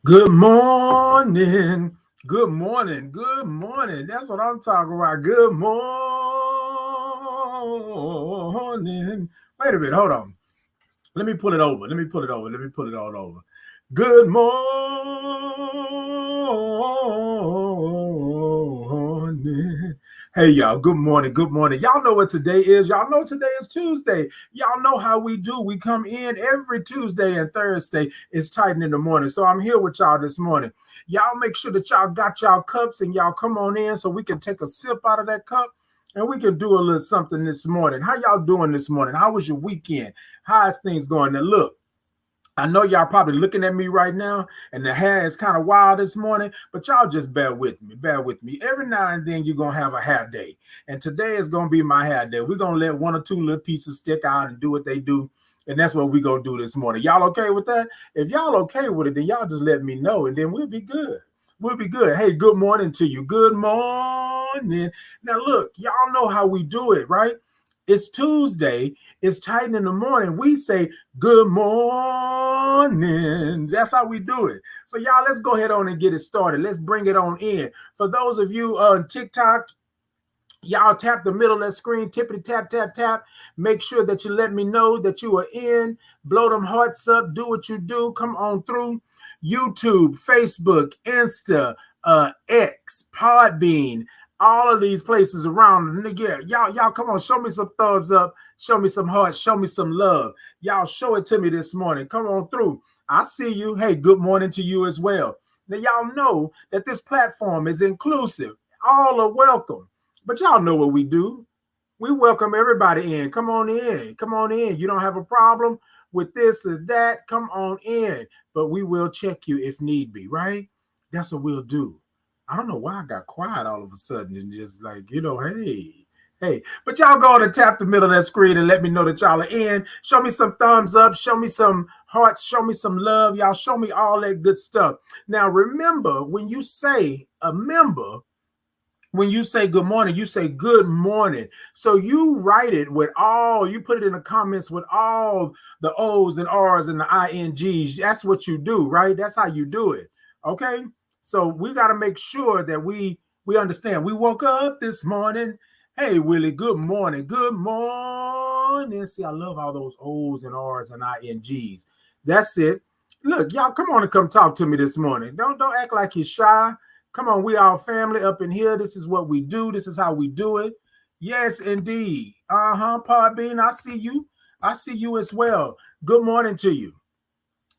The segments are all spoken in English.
Good morning. Good morning. Good morning. That's what I'm talking about. Good morning. Wait a minute. Hold on. Let me pull it over. Let me pull it over. Let me pull it all over. Good morning. Hey, y'all. Good morning. Good morning. Y'all know what today is. Y'all know today is Tuesday. Y'all know how we do. We come in every Tuesday and Thursday. It's tight in the morning. So I'm here with y'all this morning. Y'all make sure that y'all got y'all cups and y'all come on in so we can take a sip out of that cup and we can do a little something this morning. How y'all doing this morning? How was your weekend? How's things going? Now, look. I know y'all probably looking at me right now, and the hair is kind of wild this morning, but y'all just bear with me. Bear with me. Every now and then you're going to have a hair day, and today is going to be my hair day. We're going to let one or two little pieces stick out and do what they do, and that's what we're going to do this morning. Y'all okay with that? If y'all okay with it, then y'all just let me know, and then we'll be good. We'll be good. Hey, good morning to you. Good morning. Now, look, y'all know how we do it, right? It's Tuesday. It's tight in the morning. We say, good morning. That's how we do it. So, y'all, let's go ahead on and get it started. Let's bring it on in. For those of you on TikTok, y'all tap the middle of that screen, tippity tap, tap, tap. Make sure that you let me know that you are in. Blow them hearts up. Do what you do. Come on through. YouTube, Facebook, Insta, X, Podbean, all of these places around. Yeah, y'all come on, show me some thumbs up, show me some hearts, show me some love. Y'all show it to me this morning. Come on through. I see you. Hey, good morning to you as well. Now, y'all know that this platform is inclusive. All are welcome. But y'all know what we do. We welcome everybody in. Come on in. Come on in. You don't have a problem with this or that. Come on in. But we will check you if need be, right? That's what we'll do. I don't know why I got quiet all of a sudden and just like, hey. But y'all go on and tap the middle of that screen and let me know that y'all are in. Show me some thumbs up. Show me some hearts. Show me some love. Y'all show me all that good stuff. Now, remember, when you say a member, when you say good morning, you say good morning. So you write it with all, you put it in the comments with all the O's and R's and the INGs. That's what you do, right? That's how you do it. Okay. So we got to make sure that we understand. We woke up this morning. Hey, Willie, good morning. Good morning. See, I love all those O's and R's and INGs. That's it. Look, y'all, come on and come talk to me this morning. Don't act like you're shy. Come on, we all family up in here. This is what we do. This is how we do it. Yes, indeed. Podbean, I see you. I see you as well. Good morning to you.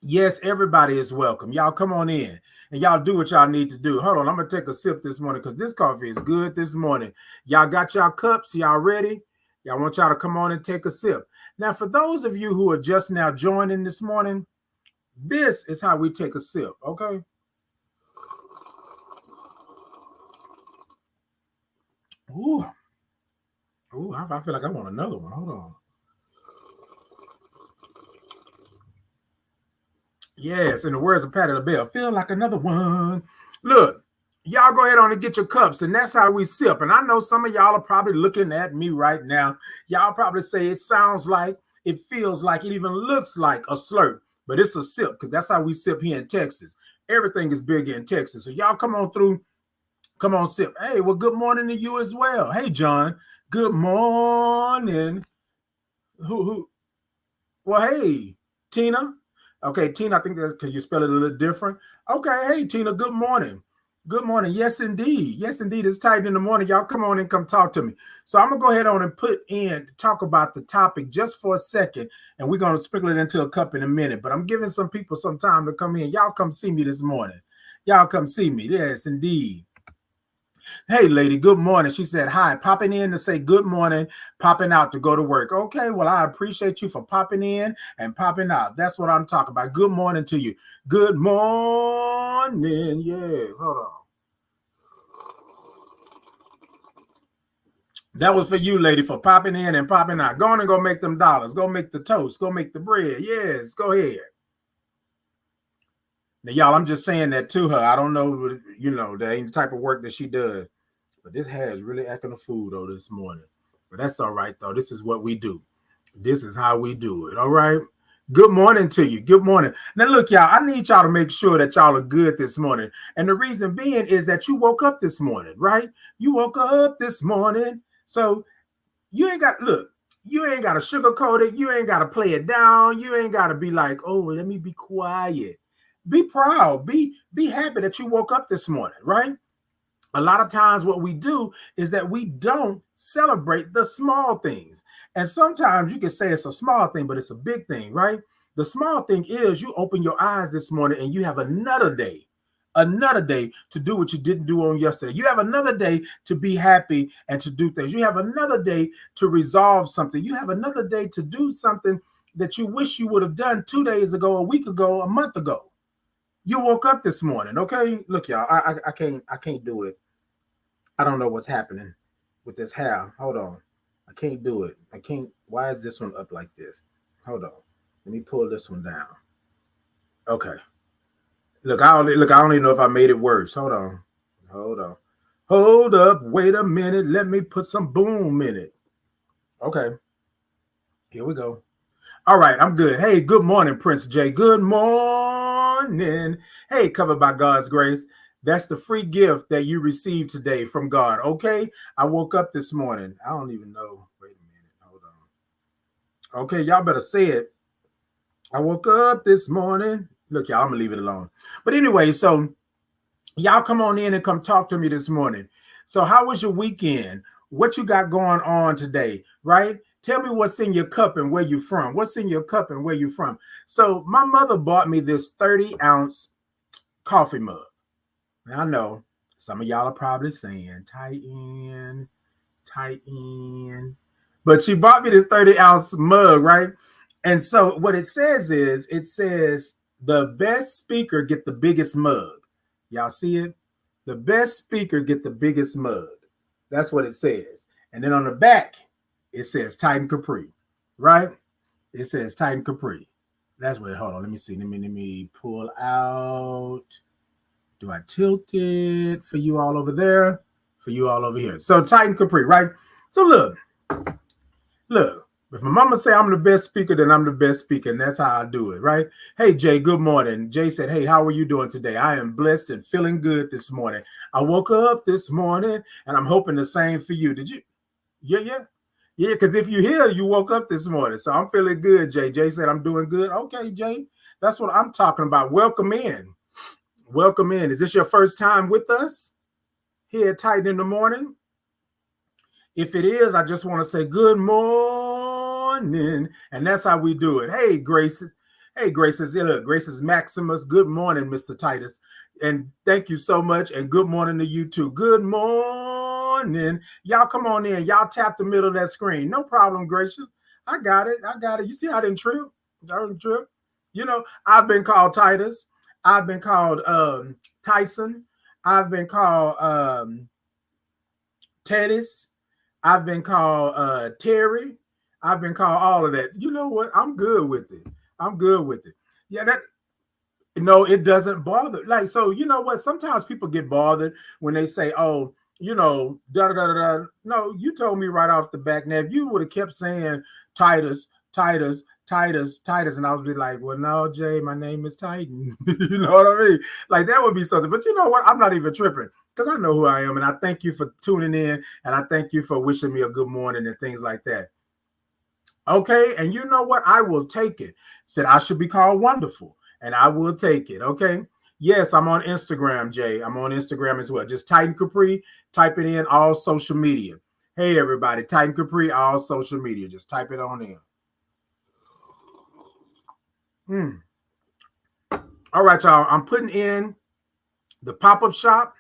Yes, everybody is welcome. Y'all come on in and y'all do what y'all need to do. Hold on, I'm going to take a sip this morning because this coffee is good this morning. Y'all got y'all cups? Y'all ready? Y'all want y'all to come on and take a sip. Now, for those of you who are just now joining this morning, this is how we take a sip, okay? Ooh, I feel like I want another one. Hold on. Yes, in the words of Patti LaBelle, feel like another one. Look, y'all go ahead on and get your cups, and that's how we sip. And I know some of y'all are probably looking at me right now. Y'all probably say it sounds like, it feels like, it even looks like a slurp, but it's a sip because that's how we sip here in Texas. Everything is big in Texas. So y'all come on through. Come on, sip. Hey, well, good morning to you as well. Hey, John. Good morning. Who? Well, hey, Tina. Okay, Tina, I think that's because you spell it a little different. Okay, hey, Tina, good morning. Good morning. Yes, indeed. Yes, indeed. It's tight in the morning. Y'all come on and come talk to me. So I'm going to go ahead on and talk about the topic just for a second, and we're going to sprinkle it into a cup in a minute. But I'm giving some people some time to come in. Y'all come see me this morning. Y'all come see me. Yes, indeed. Hey, lady, good morning. She said, hi, popping in to say good morning, popping out to go to work. Okay, well, I appreciate you for popping in and popping out. That's what I'm talking about. Good morning to you. Good morning. Yeah, hold on. That was for you, lady, for popping in and popping out. Go on and go make them dollars. Go make the toast. Go make the bread. Yes, go ahead. Now, y'all, I'm just saying that to her. I don't know, that ain't the type of work that she does. But this hair is really acting a fool, though, this morning. But that's all right, though. This is what we do. This is how we do it. All right. Good morning to you. Good morning. Now, look, y'all, I need y'all to make sure that y'all are good this morning. And the reason being is that you woke up this morning, right? You woke up this morning. So you ain't got, look, you ain't got to sugarcoat it. You ain't got to play it down. You ain't got to be like, oh, let me be quiet. Be proud. Be happy that you woke up this morning, right? A lot of times what we do is that we don't celebrate the small things. And sometimes you can say it's a small thing, but it's a big thing, right? The small thing is you open your eyes this morning and you have another day to do what you didn't do on yesterday. You have another day to be happy and to do things. You have another day to resolve something. You have another day to do something that you wish you would have done 2 days ago, a week ago, a month ago. You woke up this morning, okay? Look, y'all, I can't do it. I don't know what's happening with this hair. Hold on. I can't do it. I can't. Why is this one up like this? Hold on. Let me pull this one down. Okay. Look, I don't even know if I made it worse. Hold on. Hold up. Wait a minute. Let me put some boom in it. Okay. Here we go. All right, I'm good. Hey, good morning, Prince J. Good morning. Hey, covered by God's grace. That's the free gift that you received today from God, okay? I woke up this morning. I don't even know. Wait a minute. Hold on. Okay, y'all better say it. I woke up this morning. Look, y'all, I'm going to leave it alone. But anyway, so y'all come on in and come talk to me this morning. So how was your weekend? What you got going on today, right? Tell me what's in your cup and where you're from. What's in your cup and where you're from? So my mother bought me this 30-ounce coffee mug. Now, I know some of y'all are probably saying, tighten. But she bought me this 30-ounce mug, right? And so what it says is, it says, the best speaker get the biggest mug. Y'all see it? The best speaker get the biggest mug. That's what it says. And then on the back, it says Titan Capri, right? It says Titan Capri. That's where, hold on, let me see. Let me pull out. Do I tilt it for you all over there? For you all over here. So Titan Capri, right? So look. If my mama say I'm the best speaker, then I'm the best speaker, and that's how I do it, right? Hey, Jay, good morning. Jay said, hey, how are you doing today? I am blessed and feeling good this morning. I woke up this morning, and I'm hoping the same for you. Did you? Yeah, because if you're here, you woke up this morning. So I'm feeling good, Jay. Jay said, I'm doing good. Okay, Jay, that's what I'm talking about. Welcome in. Welcome in. Is this your first time with us here at Titan in the Morning? If it is, I just want to say good morning. And that's how we do it. Hey, Grace. Hey, Grace. Look, Grace is Maximus. Good morning, Mr. Titus. And thank you so much. And good morning to you too. Good morning. Y'all come on in. Y'all tap the middle of that screen. No problem, Gracious. I got it. You see, I didn't trip. You know, I've been called Titus. I've been called Tyson. I've been called Teddy's. I've been called Terry. I've been called all of that. You know what? I'm good with it. Yeah, it doesn't bother. Like, so you know what? Sometimes people get bothered when they say, oh, you know, da da da da. No, you told me right off the back. Now, if you would have kept saying Titus, and I would be like, well, no, Jay, my name is Titan. You know what I mean? Like, that would be something. But you know what? I'm not even tripping because I know who I am. And I thank you for tuning in. And I thank you for wishing me a good morning and things like that. Okay. And you know what? I will take it. Said I should be called Wonderful. And I will take it. Okay. Yes, I'm on Instagram, Jay. I'm on Instagram as well. Just Titan Capri. Type it in all social media. Hey, everybody. Titan Capri, all social media. Just type it on in. All right, y'all. I'm putting in the pop-up shop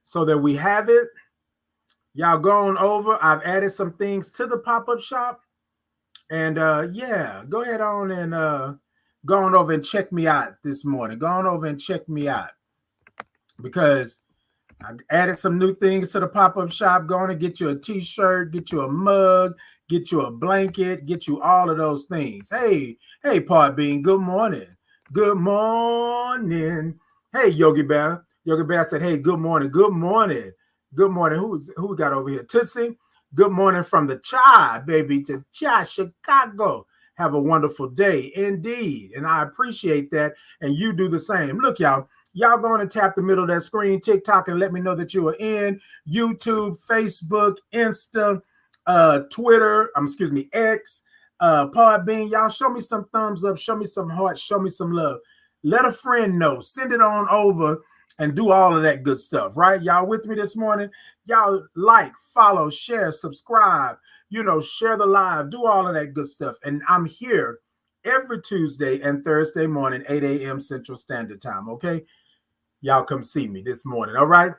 so that we have it. Y'all going over. I've added some things to the pop-up shop. And yeah, go ahead on and go on over and check me out this morning. Go on over and check me out because I added some new things to the pop-up shop. Go on and get you a t-shirt, get you a mug, get you a blanket, get you all of those things. Hey, Pod Bean, good morning. Good morning. Hey, Yogi Bear. Yogi Bear said, hey, good morning. Good morning. Good morning. Who we got over here? Tootsie. Good morning from the Chi, baby, to Chi, Chicago. have a wonderful day indeed. And I appreciate that. And you do the same. Look, y'all going to tap the middle of that screen, TikTok, and let me know that you are in. YouTube, Facebook, Insta, Twitter, X, Podbean. Y'all show me some thumbs up, show me some hearts, show me some love. Let a friend know. Send it on over and do all of that good stuff, right? Y'all with me this morning? Y'all like, follow, share, subscribe, share the live, do all of that good stuff. And I'm here every Tuesday and Thursday morning, 8 a.m. Central Standard Time, okay? Y'all come see me this morning, all right?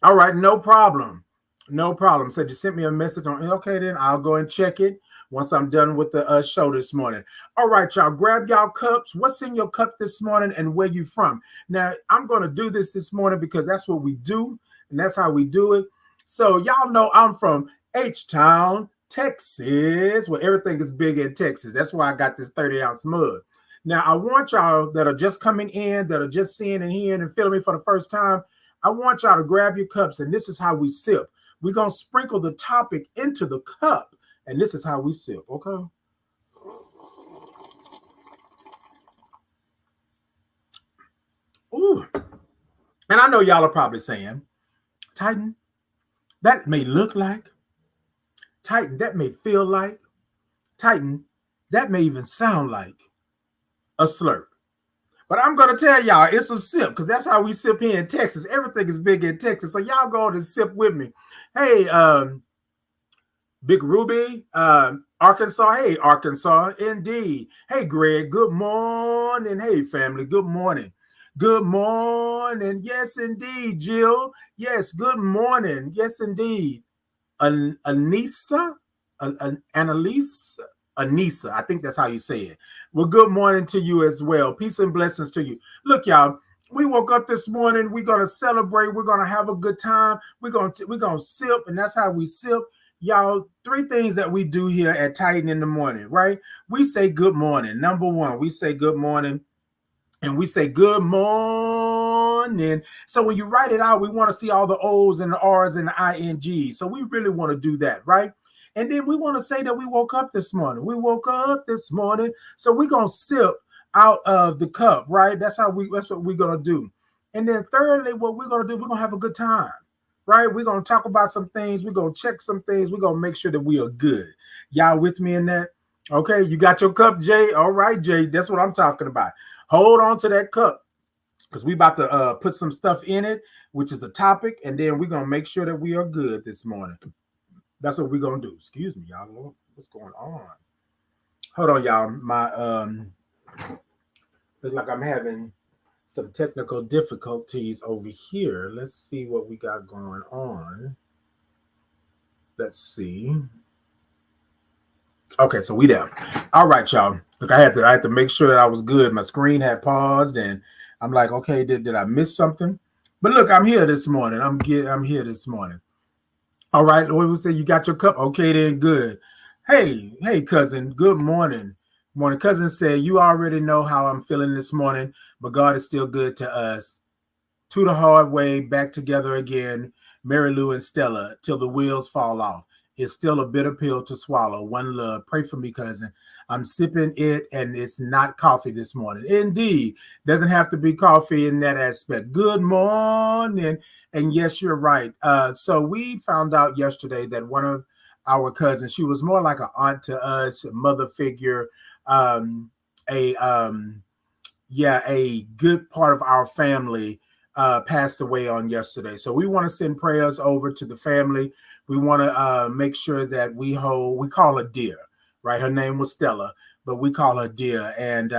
All right, no problem. No problem. So you sent me a message on, okay, then I'll go and check it once I'm done with the show this morning. All right, y'all, grab y'all cups. What's in your cup this morning and where you from? Now, I'm going to do this morning because that's what we do, and that's how we do it. So y'all know I'm from H-Town, Texas, where everything is big in Texas. That's why I got this 30-ounce mug. Now, I want y'all that are just coming in, that are just seeing and hearing and feeling me for the first time, I want y'all to grab your cups, and this is how we sip. We're going to sprinkle the topic into the cup, and this is how we sip, okay? Ooh. And I know y'all are probably saying, Titan, that may look like, Titan, that may feel like, Titan, that may even sound like a slurp. But I'm going to tell y'all, it's a sip, because that's how we sip here in Texas. Everything is big in Texas, so y'all go and sip with me. Hey, Big Ruby, Arkansas. Hey, Arkansas, indeed. Hey, Greg, good morning. Hey, family, good morning. Good morning. Yes, indeed, Jill. Yes, good morning. Yes, indeed. Anissa, Annalise. Anissa, I think that's how you say it. Well, good morning to you as well. Peace and blessings to you. Look, y'all, we woke up this morning. We're going to celebrate. We're going to have a good time. We're going to sip, and that's how we sip. Y'all, 3 things that we do here at Titan in the morning, right? We say good morning. Number 1, we say good morning, and we say good morning. So when you write it out, we want to see all the O's and the R's and the INGs. So we really want to do that, right? And then we want to say that we woke up this morning. We woke up this morning. So we're going to sip out of the cup, right? That's what we're going to do. And then thirdly, what we're going to do, we're going to have a good time, right? We're going to talk about some things. We're going to check some things. We're going to make sure that we are good. Y'all with me in that? Okay, you got your cup, Jay? All right, Jay, that's what I'm talking about. Hold on to that cup, because we about to put some stuff in it, which is the topic, and then we're going to make sure that we are good this morning. That's what we're going to do. Excuse me, y'all. What's going on? Hold on, y'all. My looks like I'm having some technical difficulties over here. Let's see what we got going on. Let's see. Okay, so we there. All right, y'all. Look, I had to make sure that I was good. My screen had paused, and I'm like, okay, did I miss something? But look, I'm here this morning. I'm here this morning. All right, what we say? You got your cup? Okay, then good. Hey, cousin. Good morning. Morning, cousin said, you already know how I'm feeling this morning, but God is still good to us. To the hard way, back together again. Mary Lou and Stella, till the wheels fall off. It's still a bitter pill to swallow. One love. Pray for me, cousin. I'm sipping it, and it's not coffee this morning. Indeed. Doesn't have to be coffee in that aspect. Good morning. And yes, you're right. So we found out yesterday that one of our cousins, she was more like an aunt to us, a mother figure, a good part of our family passed away on yesterday. So we want to send prayers over to the family. We want to make sure that we call her dear, right? Her name was Stella, but we call her dear. And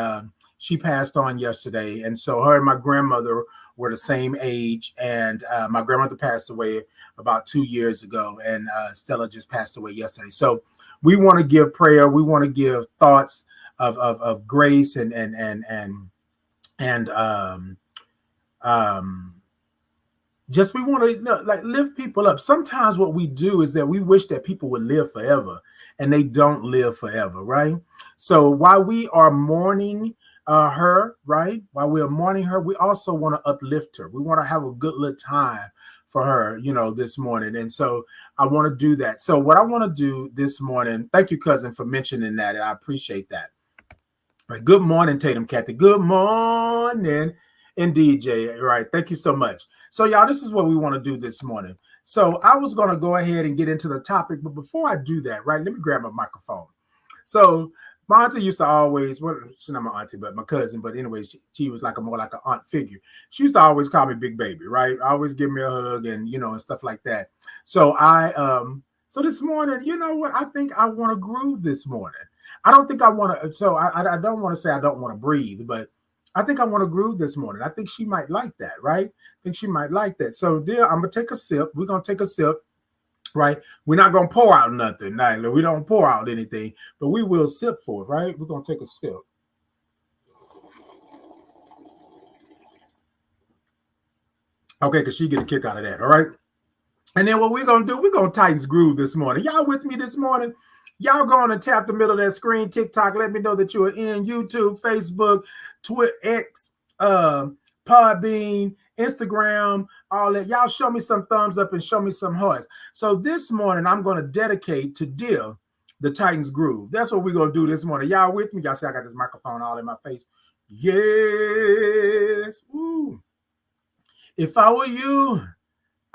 she passed on yesterday. And so her and my grandmother were the same age. And my grandmother passed away about 2 years ago. And Stella just passed away yesterday. So we want to give prayer. We want to give thoughts of grace and just we want to like lift people up. Sometimes what we do is that we wish that people would live forever, and they don't live forever, right? So while we are mourning her, right? While we are mourning her, we also want to uplift her. We want to have a good little time for her, this morning. And so I want to do that. So what I want to do this morning, thank you, cousin, for mentioning that. And I appreciate that. All right. Good morning, Tatum Kathy. Good morning. Indeed, Jay. All right. Thank you so much. So, y'all, this is what we want to do this morning. So I was going to go ahead and get into the topic. But before I do that, right, let me grab my microphone. So my auntie used to always, well, she's not my auntie, but my cousin. But anyway, she was more like an aunt figure. She used to always call me Big Baby, right? Always give me a hug and, and stuff like that. So so this morning, you know what? I think I want to groove this morning. I don't think I want to. So I don't want to say I don't want to breathe, but I think I want to groove this morning. I think she might like that, right? I think she might like that. So, dear, I'm going to take a sip. We're going to take a sip. Right, we're not gonna pour out nothing. Now, we don't pour out anything, but we will sip for it. Right, we're gonna take a sip. Okay, because she get a kick out of that. All right, and then what we're gonna do? We're gonna Titans groove this morning. Y'all with me this morning? Y'all go on and tap the middle of that screen. TikTok. Let me know that you are in. YouTube, Facebook, Twitter, X, Podbean, Instagram, all that. Y'all show me some thumbs up and show me some hearts. So this morning, I'm going to dedicate to Dear the Titans Groove. That's what we're going to do this morning. Y'all with me? Y'all see I got this microphone all in my face. Yes. Woo. If I were you,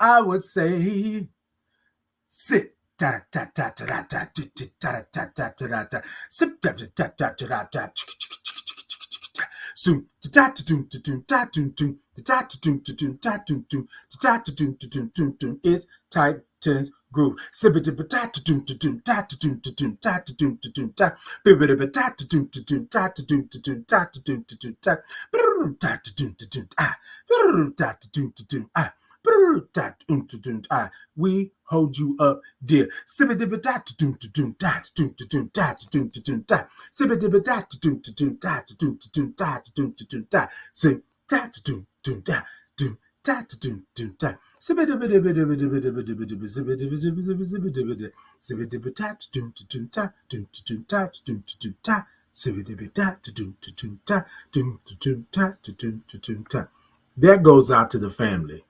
I would say sit. It's Titans Groove. We hold you up, dear. That goes out to the family.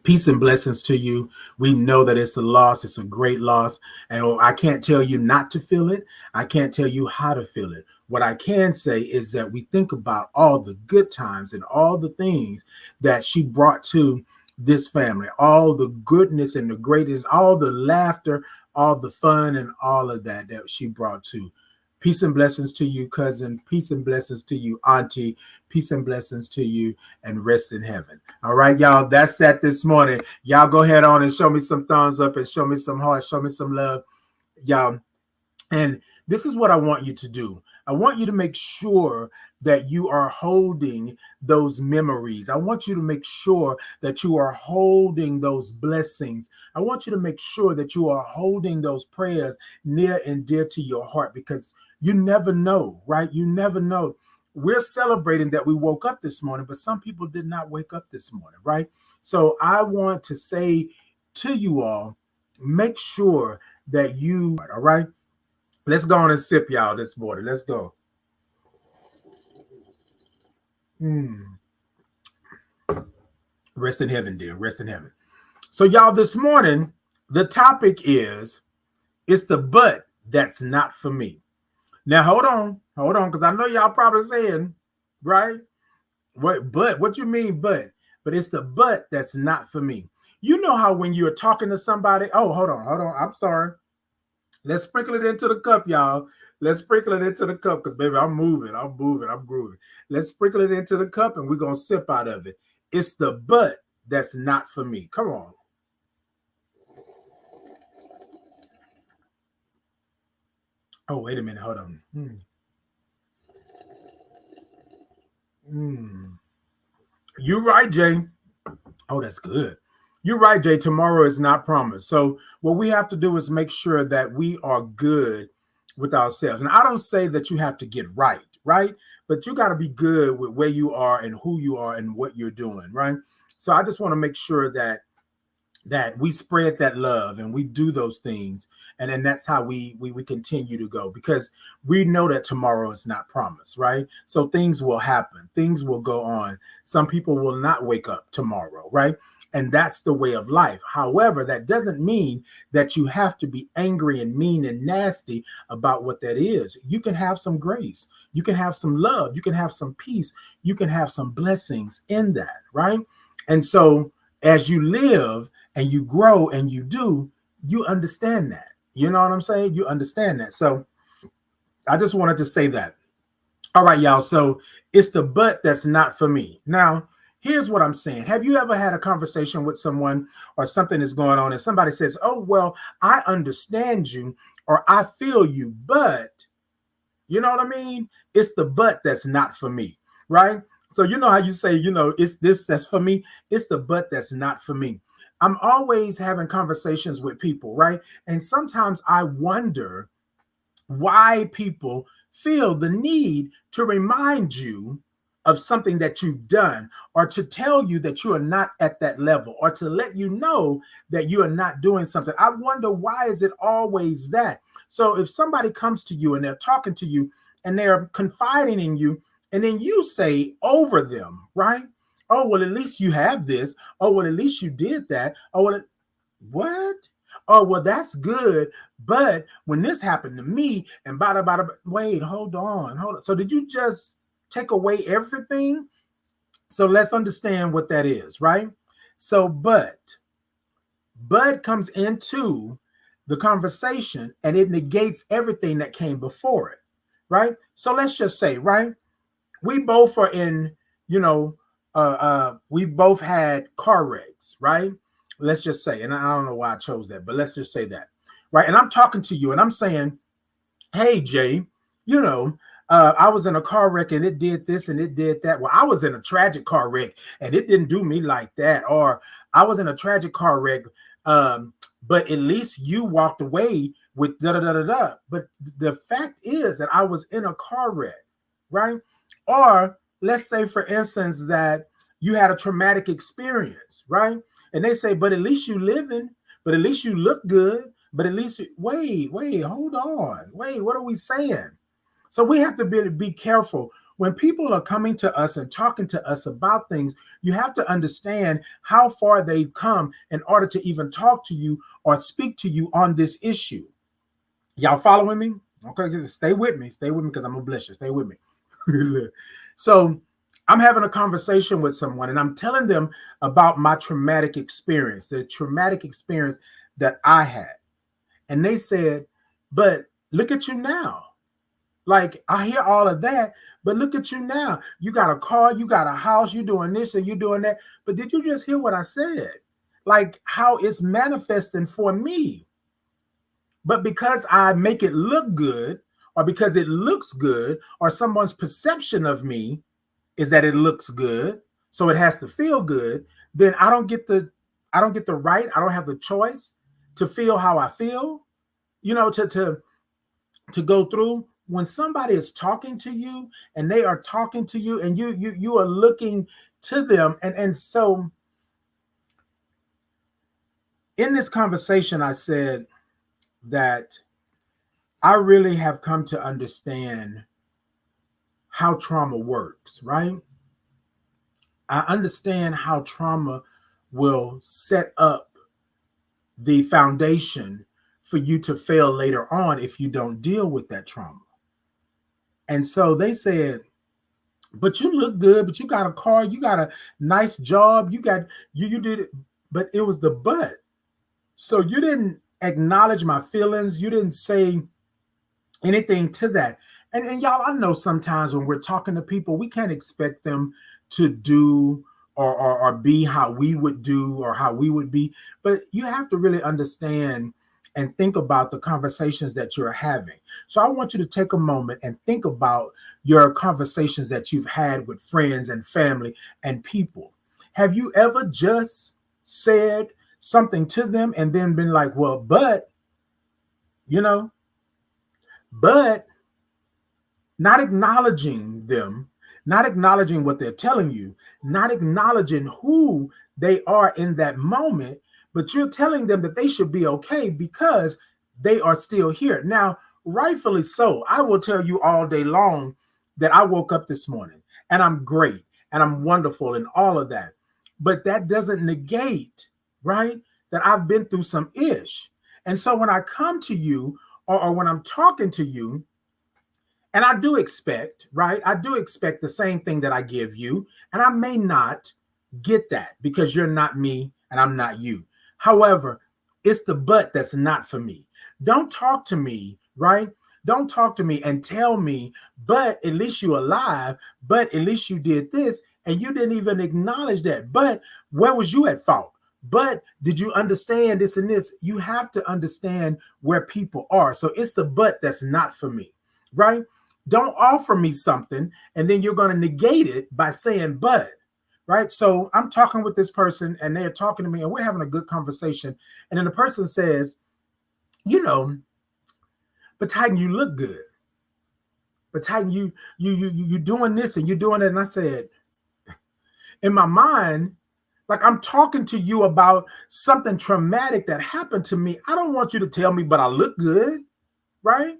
Peace and blessings to you. We know that it's a loss. It's a great loss. And I can't tell you not to feel it. I can't tell you how to feel it. What I can say is that we think about all the good times and all the things that she brought to this family, all the goodness and the greatness, all the laughter, all the fun and all of that she brought to. Peace and blessings to you, cousin. Peace and blessings to you, auntie. Peace and blessings to you, and rest in heaven. All right, y'all, that's that this morning. Y'all go ahead on and show me some thumbs up and show me some hearts, show me some love, y'all. And this is what I want you to do. I want you to make sure that you are holding those memories. I want you to make sure that you are holding those blessings. I want you to make sure that you are holding those prayers near and dear to your heart, because you never know, right? You never know. We're celebrating that we woke up this morning, but some people did not wake up this morning, right? So I want to say to you all, make sure that you, all right? Let's go on and sip, y'all, this morning. Let's go. Rest in heaven, dear. Rest in heaven. So, y'all, this morning, the topic is, it's the but that's not for me. Now, hold on, because I know y'all probably saying, right? What you mean, but it's the but that's not for me. You know how when you're talking to somebody, oh, hold on. I'm sorry. Let's sprinkle it into the cup, y'all. Let's sprinkle it into the cup, because, baby, I'm moving, I'm grooving. Let's sprinkle it into the cup, and we're going to sip out of it. It's the but that's not for me. Come on. Oh, wait a minute. Hold on. You're right, Jay. Oh, that's good. You're right, Jay. Tomorrow is not promised. So what we have to do is make sure that we are good with ourselves. And I don't say that you have to get right? But you got to be good with where you are and who you are and what you're doing, right? So I just want to make sure that that we spread that love and we do those things, and then that's how we continue to go, because we know that tomorrow is not promised, right? So things will happen, things will go on. Some people will not wake up tomorrow, right? And that's the way of life. However, that doesn't mean that you have to be angry and mean and nasty about what that is. You can have some grace, you can have some love, you can have some peace, you can have some blessings in that, right? And so as you live and you grow and you do, you understand that. You know what I'm saying? You understand that. So I just wanted to say that. All right, y'all. So it's the but that's not for me. Now, here's what I'm saying. Have you ever had a conversation with someone or something is going on and somebody says, oh, well, I understand you or I feel you, but you know what I mean? It's the but that's not for me, right? So you know how you say, it's this that's for me. It's the but that's not for me. I'm always having conversations with people, right? And sometimes I wonder why people feel the need to remind you of something that you've done, or to tell you that you are not at that level, or to let you know that you are not doing something. I wonder, why is it always that? So if somebody comes to you and they're talking to you and they're confiding in you, and then you say over them, right? Oh, well, at least you have this. Oh, well, at least you did that. Oh, well, what? Oh, well, that's good. But when this happened to me, and bada, bada, wait, hold on. So did you just take away everything? So let's understand what that is, right? So, but comes into the conversation and it negates everything that came before it, right? So let's just say, right, we both are in, we both had car wrecks, right? Let's just say, and I don't know why I chose that, but let's just say that, right? And I'm talking to you and I'm saying, hey, Jay, I was in a car wreck and it did this and it did that. Well, I was in a tragic car wreck and it didn't do me like that. Or I was in a tragic car wreck, but at least you walked away with da da da da da. But the fact is that I was in a car wreck, right? Or let's say, for instance, that you had a traumatic experience, right? And they say, but at least you living, but at least you look good, but at least, wait, hold on. Wait, what are we saying? So we have to be careful. When people are coming to us and talking to us about things, you have to understand how far they've come in order to even talk to you or speak to you on this issue. Y'all following me? Okay, stay with me because I'm gonna bless you. Stay with me. So I'm having a conversation with someone and I'm telling them about my traumatic experience, the traumatic experience that I had. And they said, but look at you now. Like, I hear all of that, but look at you now. You got a car, you got a house, you're doing this and you're doing that. But did you just hear what I said? Like, how it's manifesting for me. But because I make it look good, or because it looks good, or someone's perception of me is that it looks good, so it has to feel good, then I don't get the right, I don't have the choice to feel how I feel, to go through. When somebody is talking to you and they are talking to you and you are looking to them. And so in this conversation, I said that I really have come to understand how trauma works, right? I understand how trauma will set up the foundation for you to fail later on if you don't deal with that trauma. And so they said, but you look good, but you got a car, you got a nice job, you did it, but it was the but. So you didn't acknowledge my feelings, you didn't say anything to that. And y'all, I know sometimes when we're talking to people, we can't expect them to do or be how we would do or how we would be, but you have to really understand and think about the conversations that you're having. So I want you to take a moment and think about your conversations that you've had with friends and family and people. Have you ever just said something to them and then been like, well, but not acknowledging them, not acknowledging what they're telling you, not acknowledging who they are in that moment, but you're telling them that they should be okay because they are still here. Now, rightfully so. I will tell you all day long that I woke up this morning and I'm great and I'm wonderful and all of that. But that doesn't negate, right, that I've been through some ish. And so when I come to you or when I'm talking to you, and I do expect, right, I do expect the same thing that I give you, and I may not get that because you're not me and I'm not you. However, it's the but that's not for me. Don't talk to me, right? Don't talk to me and tell me, but at least you're alive, but at least you did this, and you didn't even acknowledge that. But where was you at fault? But did you understand this and this? You have to understand where people are. So it's the but that's not for me, right? Don't offer me something and then you're going to negate it by saying but, right? So I'm talking with this person and they're talking to me and we're having a good conversation. And then the person says, you know, but Titan, you look good. But Titan, you doing this and you're doing it. And I said, in my mind, like I'm talking to you about something traumatic that happened to me. I don't want you to tell me, but I look good, right?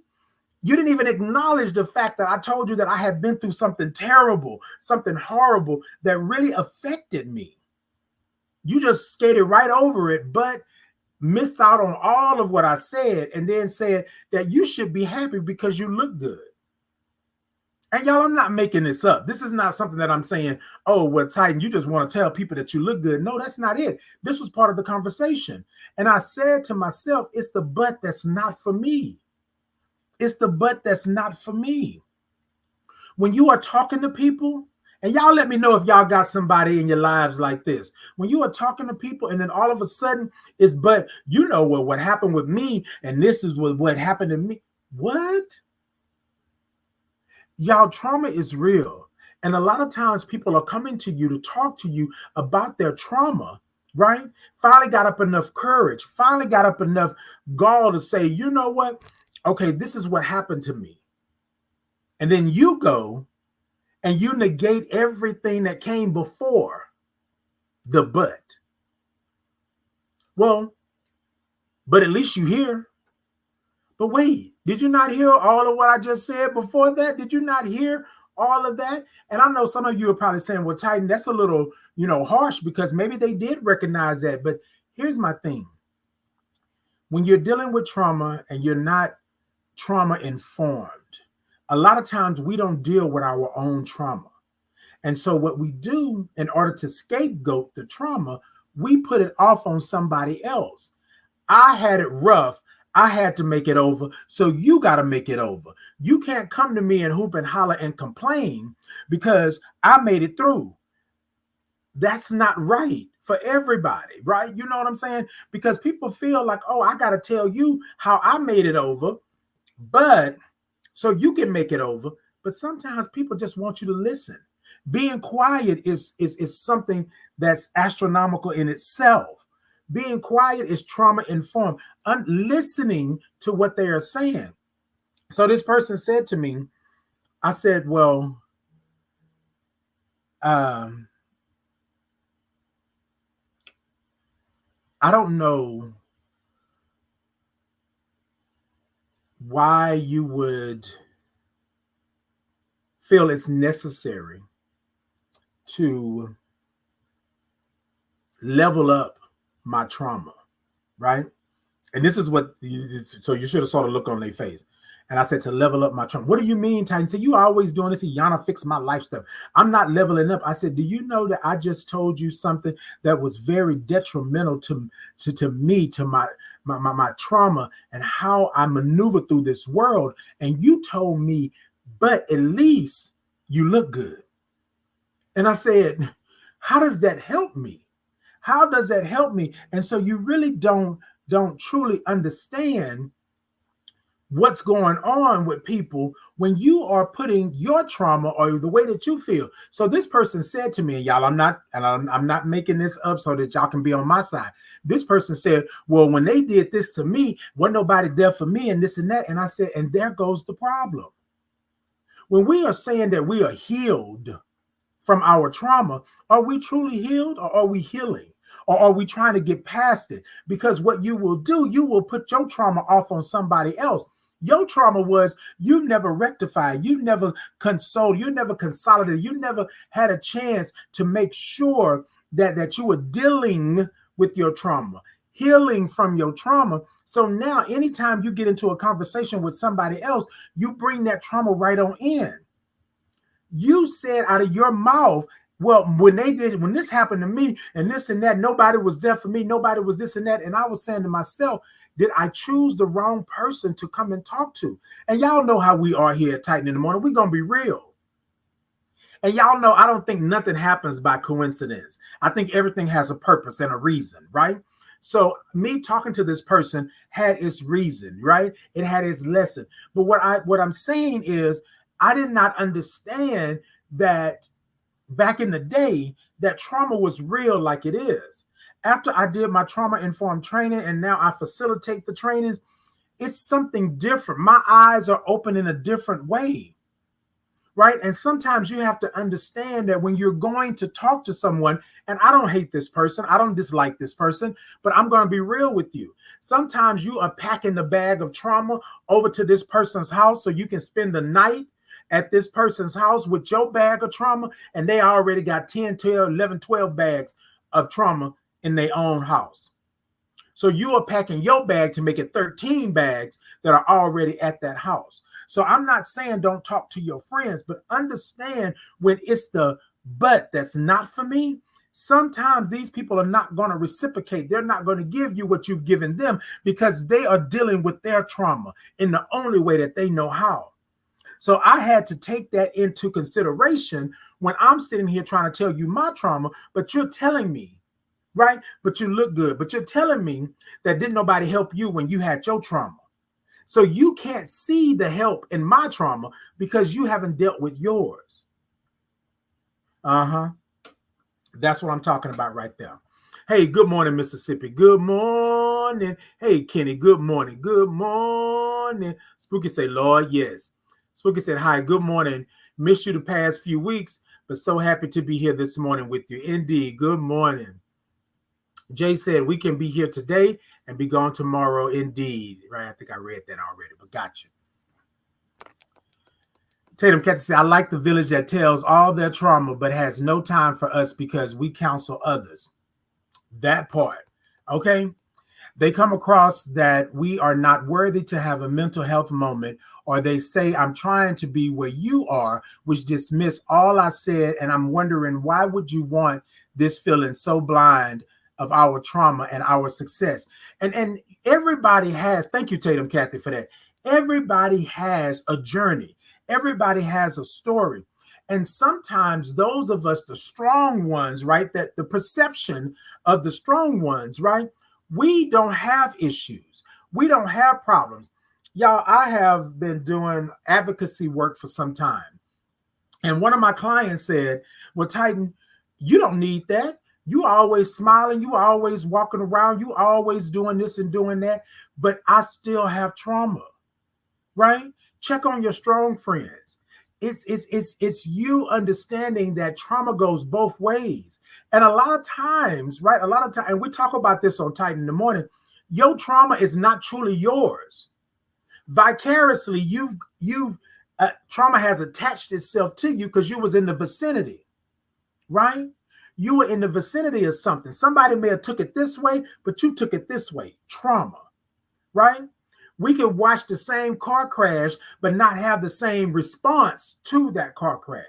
You didn't even acknowledge the fact that I told you that I had been through something terrible, something horrible that really affected me. You just skated right over it, but missed out on all of what I said and then said that you should be happy because you look good. And y'all, I'm not making this up. This is not something that I'm saying, oh, well, Titan, you just want to tell people that you look good. No, that's not it. This was part of the conversation. And I said to myself, it's the but that's not for me. It's the but that's not for me. When you are talking to people, and y'all let me know if y'all got somebody in your lives like this. When you are talking to people and then all of a sudden it's, but you know what happened with me and this is what happened to me. What? Y'all, trauma is real. And a lot of times people are coming to you to talk to you about their trauma, right? Finally got up enough courage, finally got up enough gall to say, you know what? Okay, this is what happened to me. And then you go and you negate everything that came before the but. Well, but at least you hear. But wait, did you not hear all of what I just said before that? Did you not hear all of that? And I know some of you are probably saying, well, Titan, that's a little, harsh because maybe they did recognize that. But here's my thing. When you're dealing with trauma and you're not trauma informed, a lot of times we don't deal with our own trauma. And so what we do in order to scapegoat the trauma, we put it off on somebody else. I had it rough. I had to make it over. So you got to make it over. You can't come to me and hoop and holler and complain because I made it through. That's not right for everybody, right? You know what I'm saying? Because people feel like, oh, I got to tell you how I made it over, but so you can make it over. But sometimes people just want you to listen. Being quiet is something that's astronomical in itself. Being quiet is trauma informed, listening to what they are saying. So this person said to me, I said, well, I don't know why you would feel it's necessary to level up my trauma, right? And this is what, so you should have saw the look on their face. And I said, to level up my trauma. What do you mean, Titan? Said, you always doing this. Yana, fix my life stuff. I'm not leveling up. I said, do you know that I just told you something that was very detrimental to me, to my trauma and how I maneuver through this world. And you told me, but at least you look good. And I said, how does that help me? How does that help me? And so you really don't truly understand what's going on with people when you are putting your trauma or the way that you feel. So this person said to me, and y'all, I'm not making this up so that y'all can be on my side. This person said, well, when they did this to me, wasn't nobody there for me and this and that. And I said, and there goes the problem. When we are saying that we are healed from our trauma, are we truly healed or are we healing? or are we trying to get past it? Because what you will do, you will put your trauma off on somebody else. Your trauma was you never rectified, you never consoled, you never consolidated, you never had a chance to make sure that you were dealing with your trauma, healing from your trauma. So now anytime you get into a conversation with somebody else, you bring that trauma right on in. You said out of your mouth, well, when this happened to me and this and that, nobody was there for me, nobody was this and that. And I was saying to myself, did I choose the wrong person to come and talk to? And y'all know how we are here at Titan in the Morning. We're going to be real. And y'all know I don't think nothing happens by coincidence. I think everything has a purpose and a reason, right? So me talking to this person had its reason, right? It had its lesson. But what I'm saying is I did not understand that back in the day that trauma was real like it is. After I did my trauma-informed training and now I facilitate the trainings, it's something different. My eyes are open in a different way, right? And sometimes you have to understand that when you're going to talk to someone, and I don't hate this person, I don't dislike this person, but I'm going to be real with you. Sometimes you are packing the bag of trauma over to this person's house so you can spend the night at this person's house with your bag of trauma, and they already got 10, 12, 11, 12 bags of trauma in their own house. So you are packing your bag to make it 13 bags that are already at that house. So I'm not saying don't talk to your friends, but understand when it's the but that's not for me, sometimes these people are not going to reciprocate. They're not going to give you what you've given them because they are dealing with their trauma in the only way that they know how. So I had to take that into consideration when I'm sitting here trying to tell you my trauma, but you're telling me, right? But you look good, but you're telling me that didn't nobody help you when you had your trauma. So you can't see the help in my trauma because you haven't dealt with yours. That's what I'm talking about right there. Hey, good morning, Mississippi. Good morning. Hey, Kenny, good morning. Good morning. Spooky say, Lord, yes. Spooky said, hi, good morning. Missed you the past few weeks, but so happy to be here this morning with you. Indeed, good morning. Jay said, we can be here today and be gone tomorrow. Indeed. Right, I think I read that already, but gotcha. Tatum Cathy said, I like the village that tells all their trauma, but has no time for us because we counsel others. That part, okay? They come across that we are not worthy to have a mental health moment, or they say, I'm trying to be where you are, which dismiss all I said, and I'm wondering, why would you want this feeling so blind of our trauma and our success? And everybody has, thank you, Tatum Cathy, for that. Everybody has a journey. Everybody has a story. And sometimes those of us, the strong ones, right, that the perception of the strong ones, right, we don't have issues. We don't have problems. Y'all, I have been doing advocacy work for some time. And one of my clients said, well, Titan, you don't need that. You always smiling. You always walking around. You always doing this and doing that. But I still have trauma, right? Check on your strong friends. It's you understanding that trauma goes both ways. And a lot of times, right? And we talk about this on Titan in the Morning, your trauma is not truly yours. Vicariously, trauma has attached itself to you because you was in the vicinity, right? You were in the vicinity of something. Somebody may have took it this way, but you took it this way. Trauma, right? We could watch the same car crash, but not have the same response to that car crash.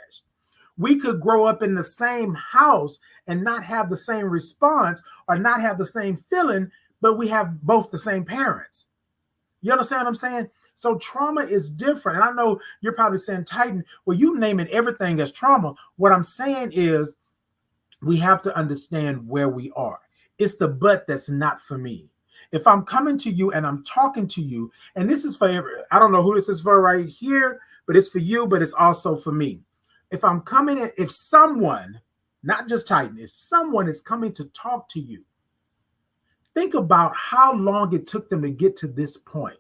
We could grow up in the same house and not have the same response or not have the same feeling, but we have both the same parents. You understand what I'm saying? So trauma is different. And I know you're probably saying, Titan, well, you naming everything as trauma. What I'm saying is we have to understand where we are. It's the but that's not for me. If I'm coming to you and I'm talking to you, and this is for, I don't know who this is for right here, but it's for you, but it's also for me. If I'm coming in, if someone, not just Titan, if someone is coming to talk to you, think about how long it took them to get to this point.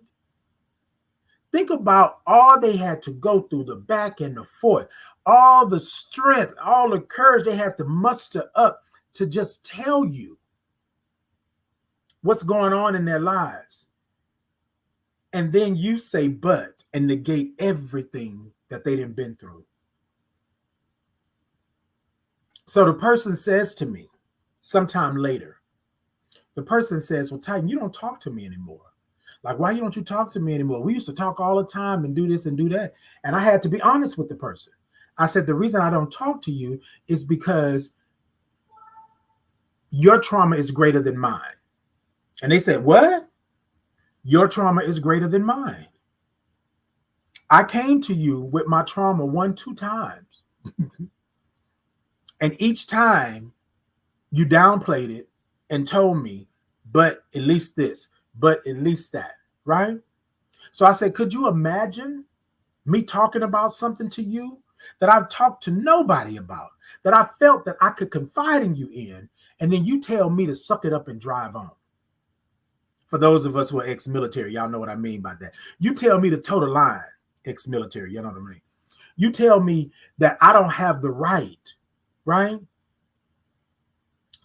Think about all they had to go through, the back and the forth, all the strength, all the courage they had to muster up to just tell you. what's going on in their lives. And then you say but and negate everything that they done been through. So the person says to me sometime later, the person says, well, Titan, you don't talk to me anymore. Like, why don't you talk to me anymore? We used to talk all the time and do this and do that. And I had to be honest with the person. I said, the reason I don't talk to you is because your trauma is greater than mine. And they said, what? Your trauma is greater than mine. I came to you with my trauma 1-2 times. And each time you downplayed it and told me, but at least this, but at least that, right? So I said, could you imagine me talking about something to you that I've talked to nobody about, that I felt that I could confide in you in, and then you tell me to suck it up and drive on? For those of us who are ex-military, y'all know what I mean by that. You tell me to toe the line, ex-military, you know what I mean? You tell me that I don't have the right,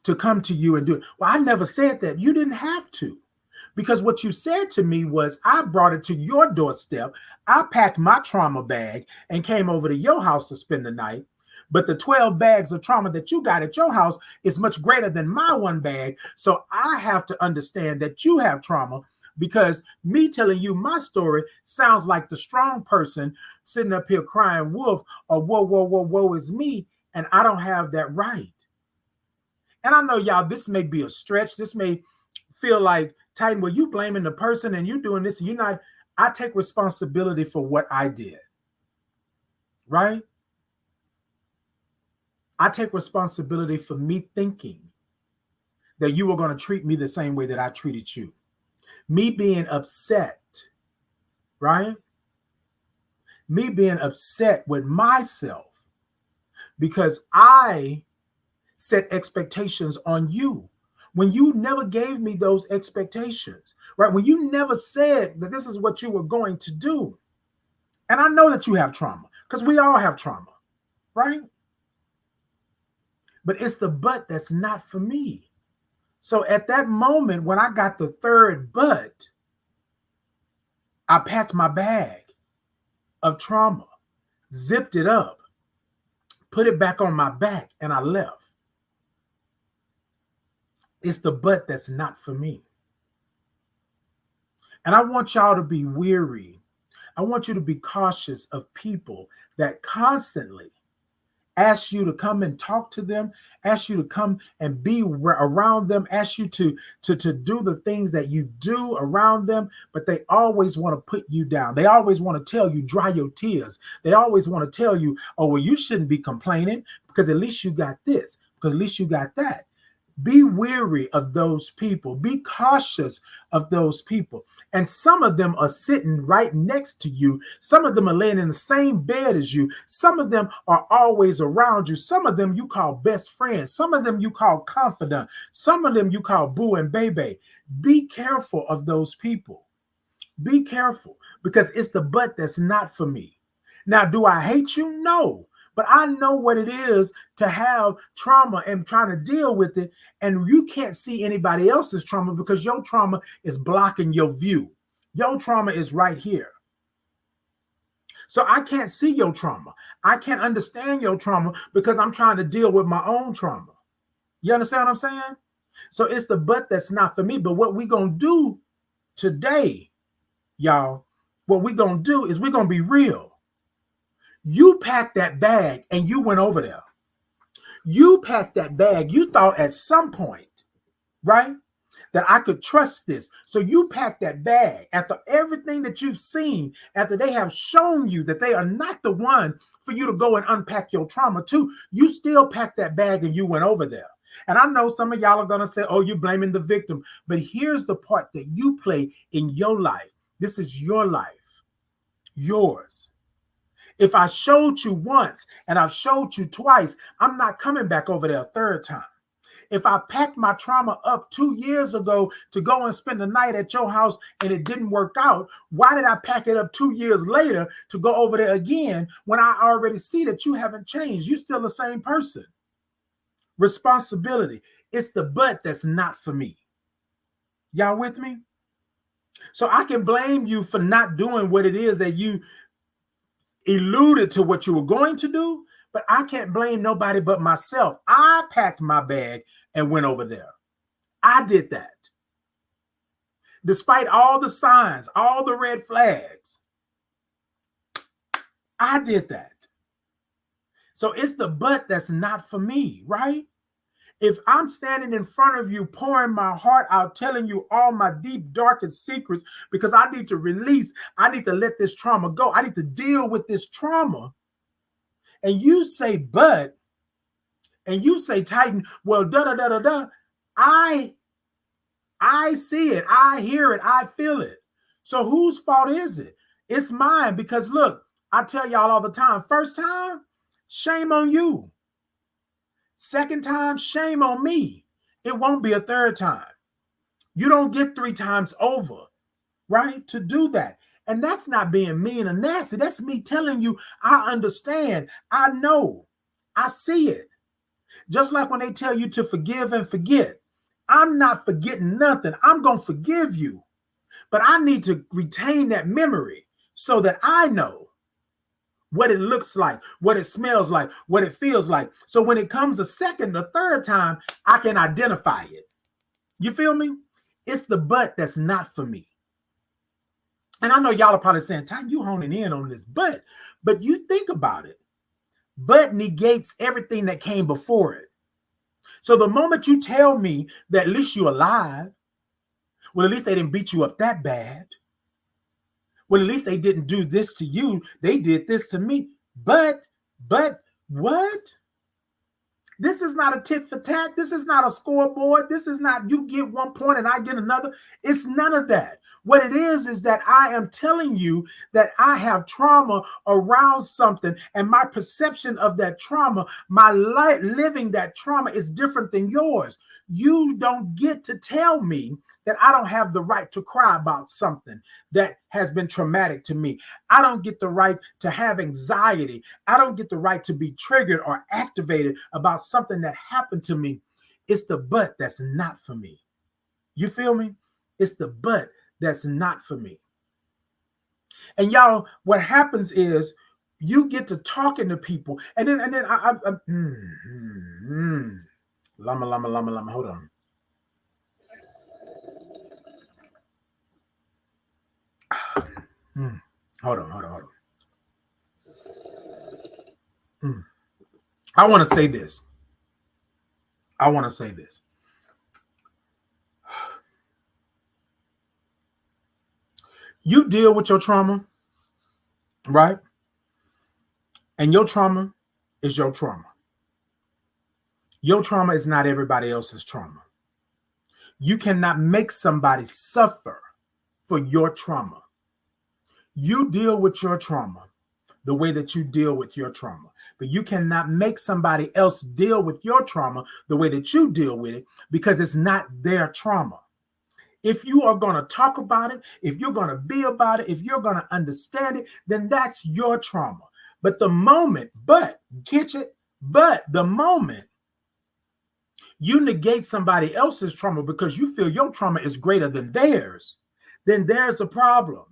to come to you and do it. Well, I never said that. You didn't have to. Because what you said to me was, I brought it to your doorstep. I packed my trauma bag and came over to your house to spend the night. But the 12 bags of trauma that you got at your house is much greater than my one bag. So I have to understand that you have trauma, because me telling you my story sounds like the strong person sitting up here crying wolf, or whoa, whoa, whoa, whoa is me. And I don't have that right. And I know, y'all, this may be a stretch. This may feel like, Titan, well, you blaming the person and you doing this and you're not. I take responsibility for what I did, right? I take responsibility for me thinking that you were going to treat me the same way that I treated you. Me being upset, right? Me being upset with myself because I set expectations on you when you never gave me those expectations, right? When you never said that this is what you were going to do. And I know that you have trauma, because we all have trauma, right? But it's the but that's not for me. So at that moment, when I got the third but, I packed my bag of trauma, zipped it up, put it back on my back, and I left. It's the but that's not for me. And I want y'all to be weary. I want you to be cautious of people that constantly ask you to come and talk to them, ask you to come and be around them, ask you to do the things that you do around them, but they always want to put you down. They always want to tell you, dry your tears. They always want to tell you, oh, well, you shouldn't be complaining because at least you got this, because at least you got that. Be weary of those people. Be cautious of those people. And some of them are sitting right next to you. Some of them are laying in the same bed as you. Some of them are always around you. Some of them you call best friends. Some of them you call confidant. Some of them you call boo and baby. Be careful of those people. Be careful, because it's the but that's not for me. Now, do I hate you? No. But I know what it is to have trauma and trying to deal with it. And you can't see anybody else's trauma because your trauma is blocking your view. Your trauma is right here. So I can't see your trauma. I can't understand your trauma because I'm trying to deal with my own trauma. You understand what I'm saying? So it's the but that's not for me. But what we're going to do today, y'all, what we're going to do is we're going to be real. You packed that bag and you went over there. You packed that bag. You thought at some point, right, that I could trust this. So you packed that bag after everything that you've seen, after they have shown you that they are not the one for you to go and unpack your trauma to. You still packed that bag and you went over there. And I know some of y'all are going to say, oh, you're blaming the victim. But here's the part that you play in your life. This is your life, yours. If I showed you once and I've showed you twice, I'm not coming back over there a third time. If I packed my trauma up 2 years ago to go and spend the night at your house and it didn't work out, why did I pack it up 2 years later to go over there again when I already see that you haven't changed? You're still the same person. Responsibility. It's the but that's not for me. Y'all with me? So I can blame you for not doing what it is that you alluded to what you were going to do, but I can't blame nobody but myself. I packed my bag and went over there. I did that. Despite all the signs, all the red flags, I did that. So it's the but that's not for me, right? If I'm standing in front of you, pouring my heart out, telling you all my deep, darkest secrets, because I need to release, I need to let this trauma go. I need to deal with this trauma. And you say, but, and you say, Titan, well, da-da-da-da-da. I see it. I hear it. I feel it. So whose fault is it? It's mine, because look, I tell y'all all the time, first time, shame on you. Second time, shame on me. It won't be a third time. You don't get 3 times over, right? To do that. And that's not being mean or nasty. That's me telling you, I understand. I know. I see it. Just like when they tell you to forgive and forget. I'm not forgetting nothing. I'm going to forgive you. But I need to retain that memory so that I know what it looks like, what it smells like, what it feels like. So when it comes a second or third time, I can identify it. You feel me? It's the but that's not for me. And I know y'all are probably saying, Ty, you honing in on this but you think about it. But negates everything that came before it. So the moment you tell me that at least you're alive, well, at least they didn't beat you up that bad. Well, at least they didn't do this to you. They did this to me. But what? This is not a tit for tat. This is not a scoreboard. This is not you get 1 point and I get another. It's none of that. What it is that I am telling you that I have trauma around something, and my perception of that trauma, my life living that trauma is different than yours. You don't get to tell me that I don't have the right to cry about something that has been traumatic to me. I don't get the right to have anxiety. I don't get the right to be triggered or activated about something that happened to me. It's the but that's not for me. You feel me? It's the but that's not for me. And y'all, what happens is you get to talking to people, and then llama, hold on. Hold on. I want to say this. You deal with your trauma, right? And your trauma is your trauma. Your trauma is not everybody else's trauma. You cannot make somebody suffer for your trauma. You deal with your trauma the way that you deal with your trauma. But you cannot make somebody else deal with your trauma the way that you deal with it, because it's not their trauma. If you are going to talk about it, if you're going to be about it, if you're going to understand it, then that's your trauma. But the moment you negate somebody else's trauma because you feel your trauma is greater than theirs, then there's a problem.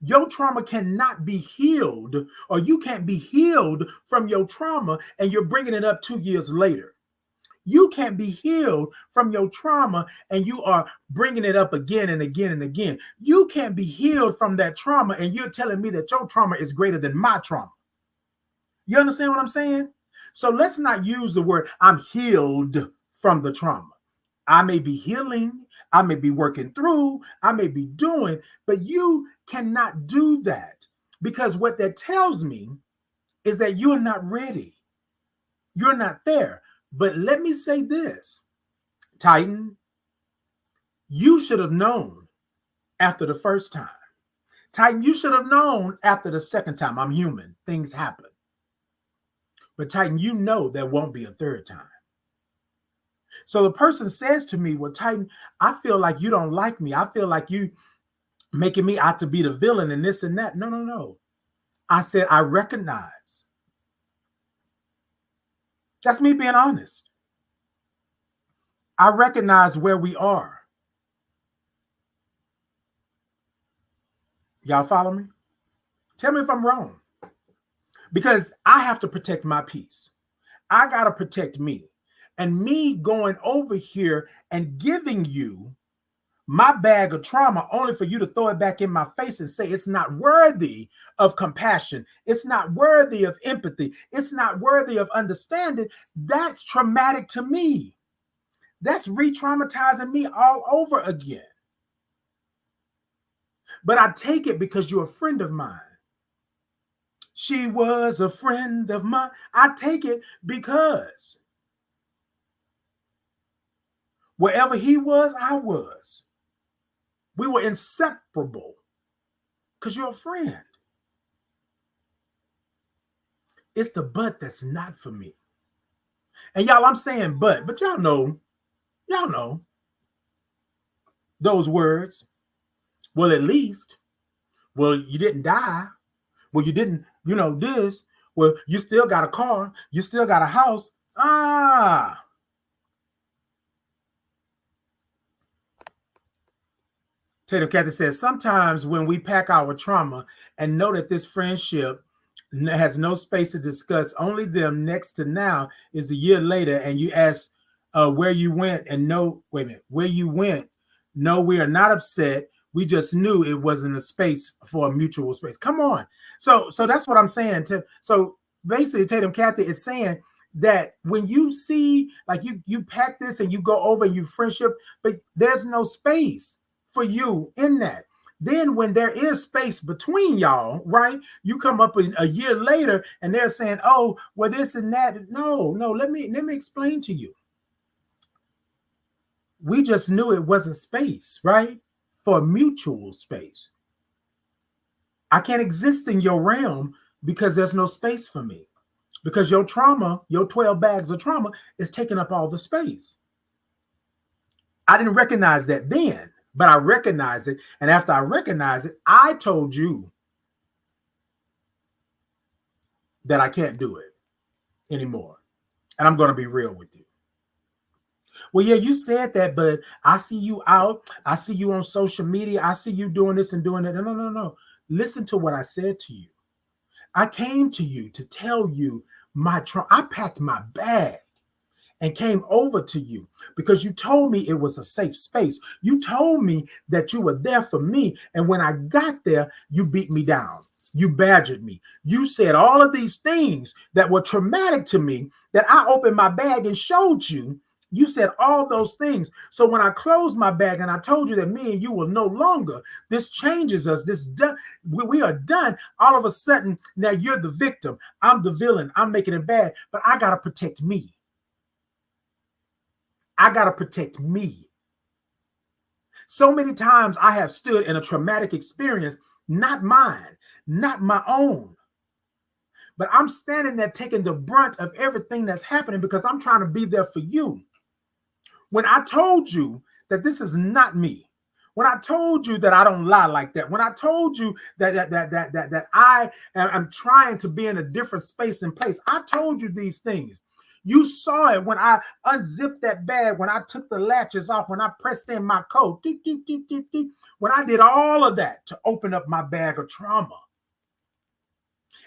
Your trauma cannot be healed, or you can't be healed from your trauma and you're bringing it up 2 years later. You can't be healed from your trauma and you are bringing it up again and again and again. You can't be healed from that trauma and you're telling me that your trauma is greater than my trauma. You understand what I'm saying? So let's not use the word I'm healed from the trauma. I may be healing, I may be working through, I may be doing, but you cannot do that, because what that tells me is that you're not ready. You're not there. But let me say this, Titan, you should have known after the first time. Titan, you should have known after the second time. I'm human. Things happen. But Titan, you know there won't be a third time. So the person says to me, well, Titan, I feel like you don't like me. I feel like you making me out to be the villain and this and that. No. I said, I recognize. That's me being honest. I recognize where we are. Y'all follow me? Tell me if I'm wrong. Because I have to protect my peace. I got to protect me. And me going over here and giving you my bag of trauma only for you to throw it back in my face and say it's not worthy of compassion. It's not worthy of empathy. It's not worthy of understanding. That's traumatic to me. That's re-traumatizing me all over again. But I take it because you're a friend of mine. She was a friend of mine. I take it because wherever he was, I was. We were inseparable because you're a friend. It's the but that's not for me. And y'all, I'm saying but y'all know those words. Well, at least, well, you didn't die. Well, you didn't, this. Well, you still got a car. You still got a house. Tatum Cathy says, sometimes when we pack our trauma and know that this friendship has no space to discuss, only them next to now is a year later, and you ask where you went and no, wait a minute, where you went. No, we are not upset. We just knew it wasn't a space for a mutual space. Come on. So that's what I'm saying. So basically, Tatum Cathy is saying that when you see, like you pack this and you go over and you friendship, but there's no space for you in that. Then when there is space between y'all, right? You come up a year later and they're saying, oh, well, this and that. No, let me explain to you. We just knew it wasn't space, right? For a mutual space. I can't exist in your realm because there's no space for me. Because your trauma, your 12 bags of trauma is taking up all the space. I didn't recognize that then, but I recognized it. And after I recognized it, I told you that I can't do it anymore. And I'm going to be real with you. Well, yeah, you said that, but I see you out. I see you on social media. I see you doing this and doing that. No. Listen to what I said to you. I came to you to tell you my trauma. I packed my bag and came over to you because you told me it was a safe space. You told me that you were there for me. And when I got there, you beat me down. You badgered me. You said all of these things that were traumatic to me that I opened my bag and showed you. You said all those things. So when I closed my bag and I told you that me and you will no longer, this changes us, we are done. All of a sudden, now you're the victim. I'm the villain. I'm making it bad, but I got to protect me. I got to protect me. So many times I have stood in a traumatic experience, not mine, not my own. But I'm standing there taking the brunt of everything that's happening because I'm trying to be there for you. When I told you that this is not me, when I told you that I don't lie like that, when I told you that I am trying to be in a different space and place, I told you these things. You saw it when I unzipped that bag, when I took the latches off, when I pressed in my coat, when I did all of that to open up my bag of trauma.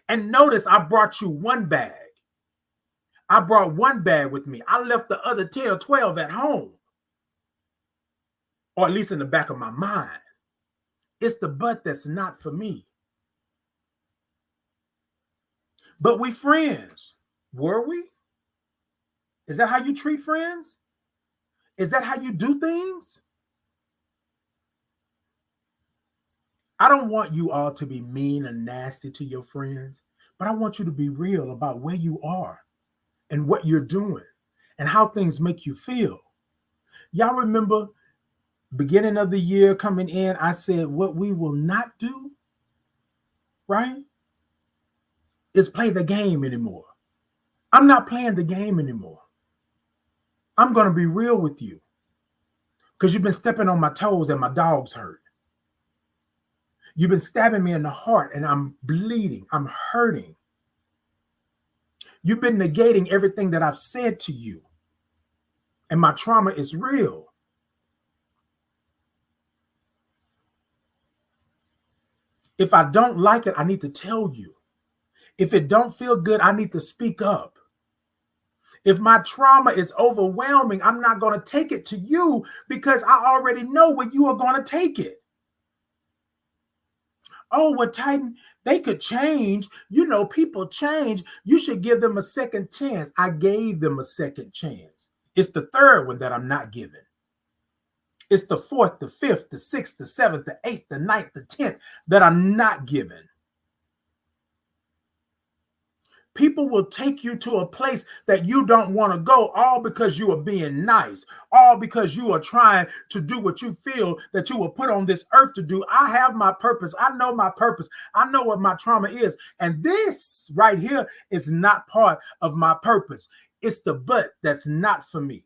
And notice I brought you one bag. I brought one bag with me. I left the other 10 or 12 at home, or at least in the back of my mind. It's the but that's not for me. But we friends. Were we? Is that how you treat friends? Is that how you do things? I don't want you all to be mean and nasty to your friends, but I want you to be real about where you are and what you're doing and how things make you feel. Y'all remember beginning of the year coming in, I said what we will not do, right, is play the game anymore. I'm not playing the game anymore. I'm going to be real with you because you've been stepping on my toes and my dog's hurt. You've been stabbing me in the heart and I'm bleeding. I'm hurting. You've been negating everything that I've said to you. And my trauma is real. If I don't like it, I need to tell you. If it don't feel good, I need to speak up. If my trauma is overwhelming, I'm not going to take it to you because I already know where you are going to take it. Oh, well, Titan, they could change. You know, people change. You should give them a second chance. I gave them a second chance. It's the third one that I'm not giving. It's the fourth, the fifth, the sixth, the seventh, the eighth, the ninth, the 10th that I'm not giving. People will take you to a place that you don't want to go, all because you are being nice, all because you are trying to do what you feel that you were put on this earth to do. I have my purpose. I know my purpose. I know what my trauma is. And this right here is not part of my purpose. It's the but that's not for me.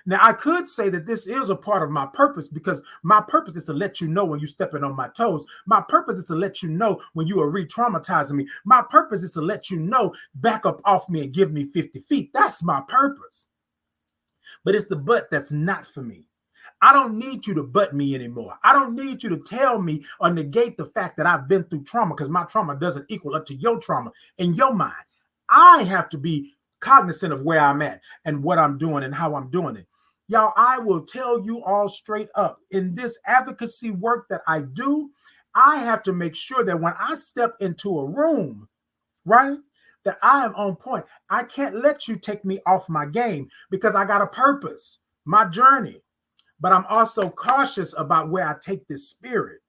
Now, I could say that this is a part of my purpose because my purpose is to let you know when you're stepping on my toes. My purpose is to let you know when you are re-traumatizing me. My purpose is to let you know, back up off me and give me 50 feet. That's my purpose. But it's the but that's not for me. I don't need you to butt me anymore. I don't need you to tell me or negate the fact that I've been through trauma because my trauma doesn't equal up to your trauma in your mind. I have to be cognizant of where I'm at and what I'm doing and how I'm doing it. Y'all, I will tell you all straight up, in this advocacy work that I do, I have to make sure that when I step into a room, right, that I am on point. I can't let you take me off my game because I got a purpose, my journey. But I'm also cautious about where I take this spirit.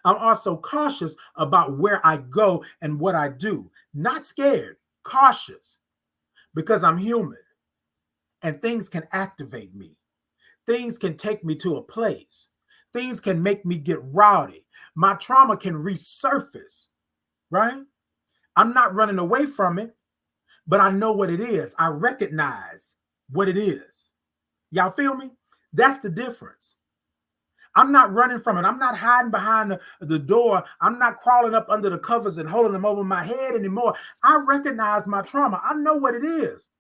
I'm also cautious about where I go and what I do. Not scared, cautious, because I'm human. And things can activate me. Things can take me to a place. Things can make me get rowdy. My trauma can resurface, right? I'm not running away from it, but I know what it is. I recognize what it is. Y'all feel me? That's the difference. I'm not running from it. I'm not hiding behind the door. I'm not crawling up under the covers and holding them over my head anymore. I recognize my trauma. I know what it is.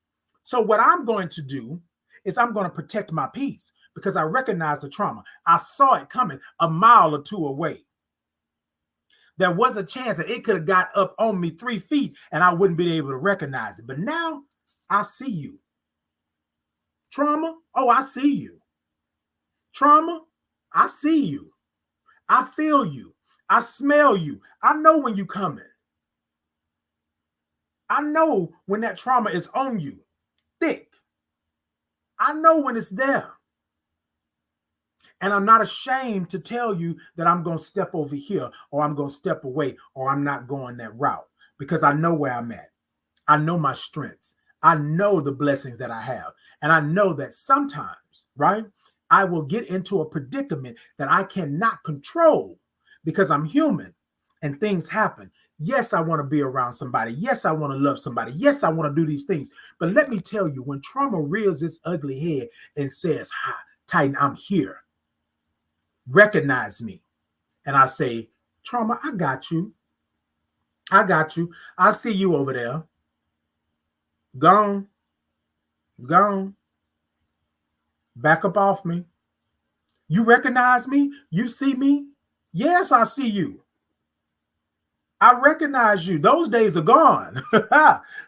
So what I'm going to do is I'm going to protect my peace because I recognize the trauma. I saw it coming a mile or two away. There was a chance that it could have got up on me 3 feet and I wouldn't be able to recognize it. But now I see you. Trauma, oh, I see you. Trauma, I see you. I feel you. I smell you. I know when you're coming. I know when that trauma is on you. Thick. I know when it's there. And I'm not ashamed to tell you that I'm going to step over here or I'm going to step away or I'm not going that route because I know where I'm at. I know my strengths. I know the blessings that I have. And I know that sometimes, right, I will get into a predicament that I cannot control because I'm human and things happen. Yes, I want to be around somebody. Yes, I want to love somebody. Yes, I want to do these things. But let me tell you, when trauma rears its ugly head and says, "Hi, Titan, I'm here. Recognize me." And I say, trauma, I got you. I got you. I see you over there. Gone. Gone. Back up off me. You recognize me? You see me? Yes, I see you. I recognize you. Those days are gone.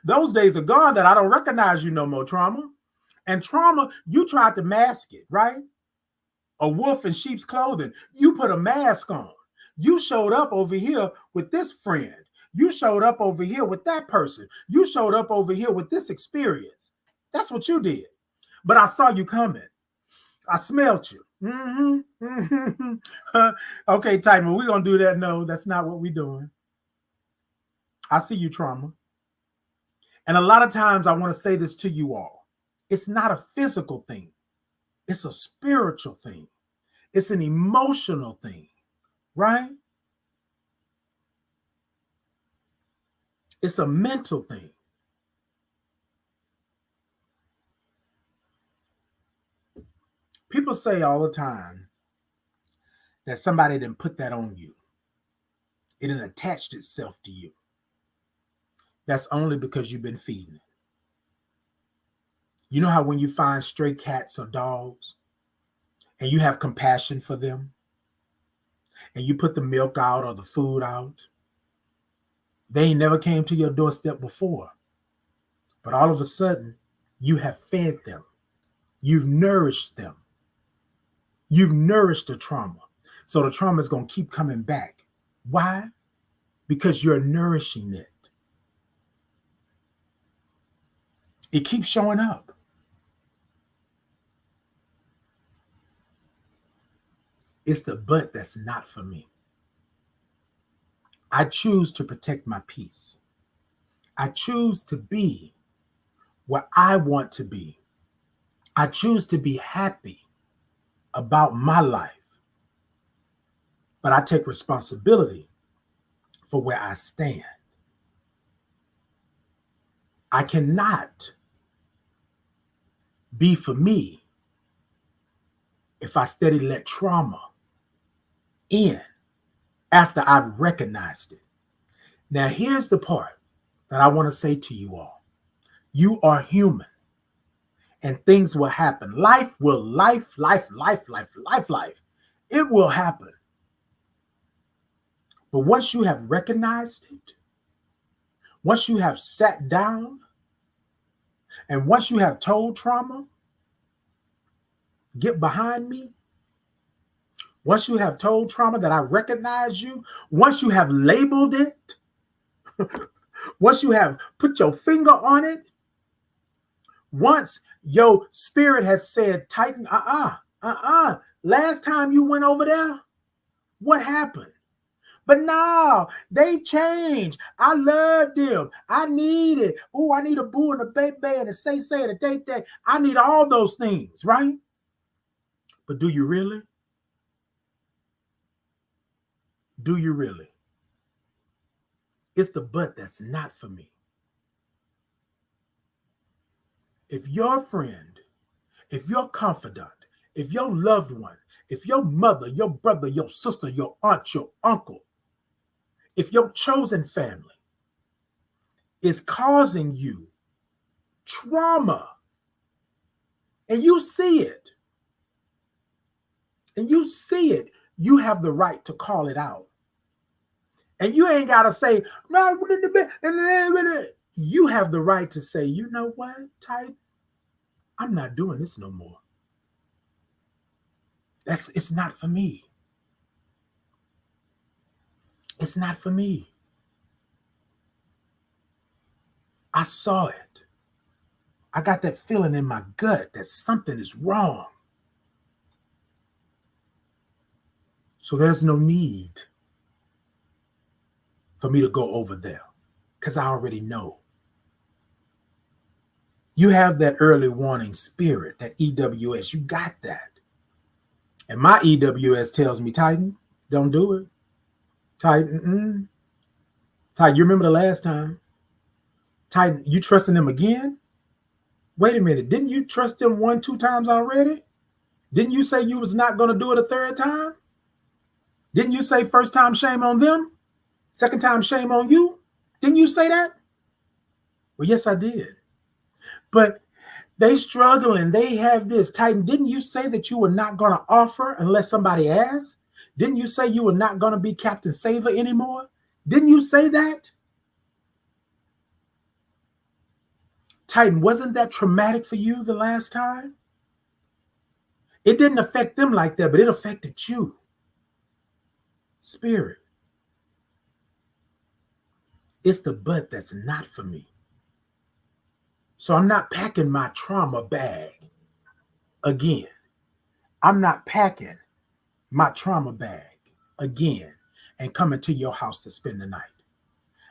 Those days are gone that I don't recognize you no more, trauma. And trauma, you tried to mask it, right? A wolf in sheep's clothing. You put a mask on. You showed up over here with this friend. You showed up over here with that person. You showed up over here with this experience. That's what you did. But I saw you coming. I smelled you. Okay, Titan, we're going to do that. No, that's not what we're doing. I see you, trauma. And a lot of times I want to say this to you all. It's not a physical thing. It's a spiritual thing. It's an emotional thing, right? It's a mental thing. People say all the time that somebody didn't put that on you. It didn't attach itself to you. That's only because you've been feeding it. You know how when you find stray cats or dogs and you have compassion for them and you put the milk out or the food out, they ain't never came to your doorstep before. But all of a sudden, you have fed them. You've nourished them. You've nourished the trauma. So the trauma is going to keep coming back. Why? Because you're nourishing it. It keeps showing up. It's the but that's not for me. I choose to protect my peace. I choose to be where I want to be. I choose to be happy about my life. But I take responsibility for where I stand. I cannot be for me if I steady let trauma in after I've recognized it. Now, here's the part that I want to say to you all. You are human and things will happen. Life will life. It will happen. But once you have recognized it, once you have sat down, and once you have told trauma, get behind me, once you have told trauma that I recognize you, once you have labeled it, once you have put your finger on it, once your spirit has said, Titan, last time you went over there, what happened? But now they've changed. I love them. I need it. Oh, I need a boo and a baby and a say and a day. I need all those things, right? But do you really? Do you really? It's the but that's not for me. If your friend, if your confidant, if your loved one, if your mother, your brother, your sister, your aunt, your uncle, if your chosen family is causing you trauma and you see it, you have the right to call it out. And you ain't got to say, no, you have the right to say, you know what, Titan? I'm not doing this no more. It's not for me. It's not for me. I saw it. I got that feeling in my gut that something is wrong. So there's no need for me to go over there because I already know. You have that early warning spirit, that EWS. You got that. And my EWS tells me, Titan, don't do it. Titan, Titan, you remember the last time? Titan, you trusting them again? Wait a minute. Didn't you trust them 1-2 times already? Didn't you say you was not going to do it a third time? Didn't you say first time shame on them? Second time shame on you? Didn't you say that? Well, yes, I did. But they struggling. They have this. Titan, didn't you say that you were not going to offer unless somebody asked? Didn't you say you were not going to be Captain Saver anymore? Didn't you say that? Titan, wasn't that traumatic for you the last time? It didn't affect them like that, but it affected you. Spirit. It's the but that's not for me. So I'm not packing my trauma bag again. I'm not packing my trauma bag again and coming to your house to spend the night.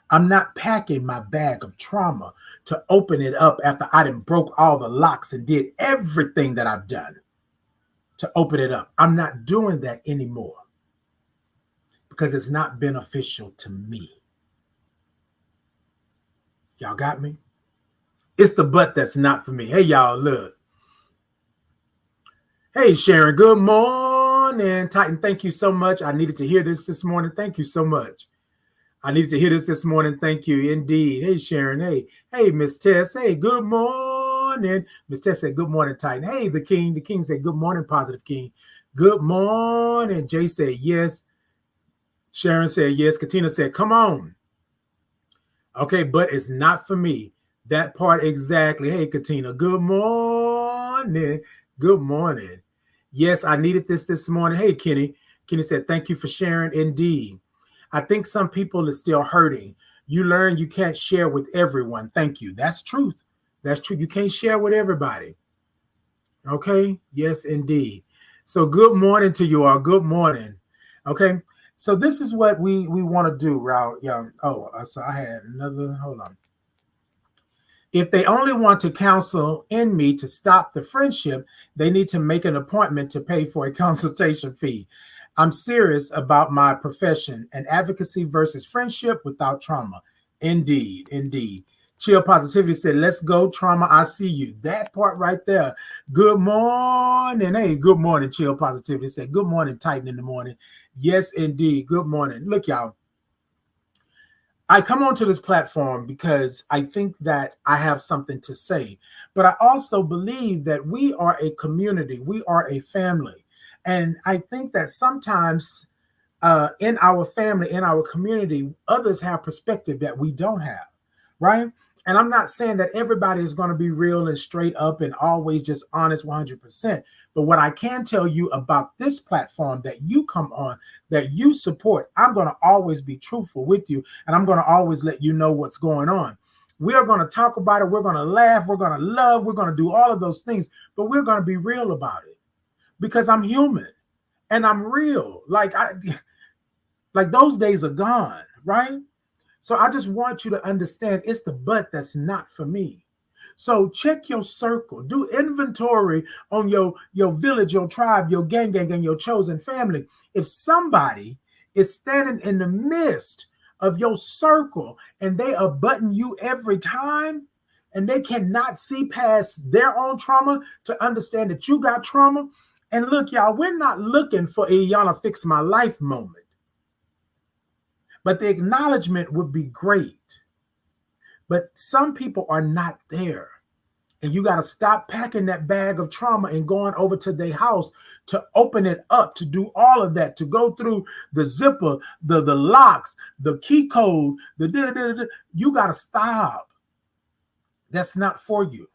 I'm not packing my bag of trauma to open it up after I done broke all the locks and did everything that I've done to open it up. I'm not doing that anymore because it's not beneficial to me. Y'all got me? It's the but that's not for me. Hey, y'all, look. Hey, Sharon, good morning. Titan, thank you so much. I needed to hear this morning. Thank you so much. I needed to hear this morning. Thank you, indeed. Hey, Sharon. Hey, Miss Tess. Hey, good morning. morning. Miss Tess said, good morning, Titan. Hey, the King. The King said, good morning, Positive King. Good morning. Jay said, yes. Sharon said, yes. Katina said, come on. Okay, but it's not for me. That part exactly. Hey, Katina, good morning. Good morning. Yes, I needed this morning. Hey, Kenny. Kenny said, thank you for sharing. Indeed. I think some people are still hurting. You learn you can't share with everyone. Thank you. That's truth. That's true. You can't share with everybody. Okay. Yes, indeed. So good morning to you all. Good morning. Okay. So this is what we want to do, Raul. Yeah. Oh, so I had another. Hold on. If they only want to counsel in me to stop the friendship, they need to make an appointment to pay for a consultation fee. I'm serious about my profession and advocacy versus friendship without trauma. Indeed, indeed. Chill Positivity said, let's go, trauma, I see you. That part right there. Good morning. Hey, good morning, Chill Positivity said, good morning, Titan in the morning. Yes, indeed. Good morning. Look, y'all. I come onto this platform because I think that I have something to say, but I also believe that we are a community. We are a family. And I think that sometimes in our family, in our community, others have perspective that we don't have, right? And I'm not saying that everybody is going to be real and straight up and always just honest 100%. But what I can tell you about this platform that you come on, that you support, I'm going to always be truthful with you. And I'm going to always let you know what's going on. We are going to talk about it. We're going to laugh. We're going to love. We're going to do all of those things. But we're going to be real about it because I'm human and I'm real. Like those days are gone, right? So I just want you to understand it's the but that's not for me. So check your circle, do inventory on your village, your tribe, your gang, and your chosen family. If somebody is standing in the midst of your circle and they are butting you every time and they cannot see past their own trauma to understand that you got trauma. And look, y'all, we're not looking for a Yana fix my life moment. But the acknowledgement would be great. But some people are not there. And you got to stop packing that bag of trauma and going over to their house to open it up, to do all of that, to go through the zipper, the locks, the key code, you got to stop. That's not for you.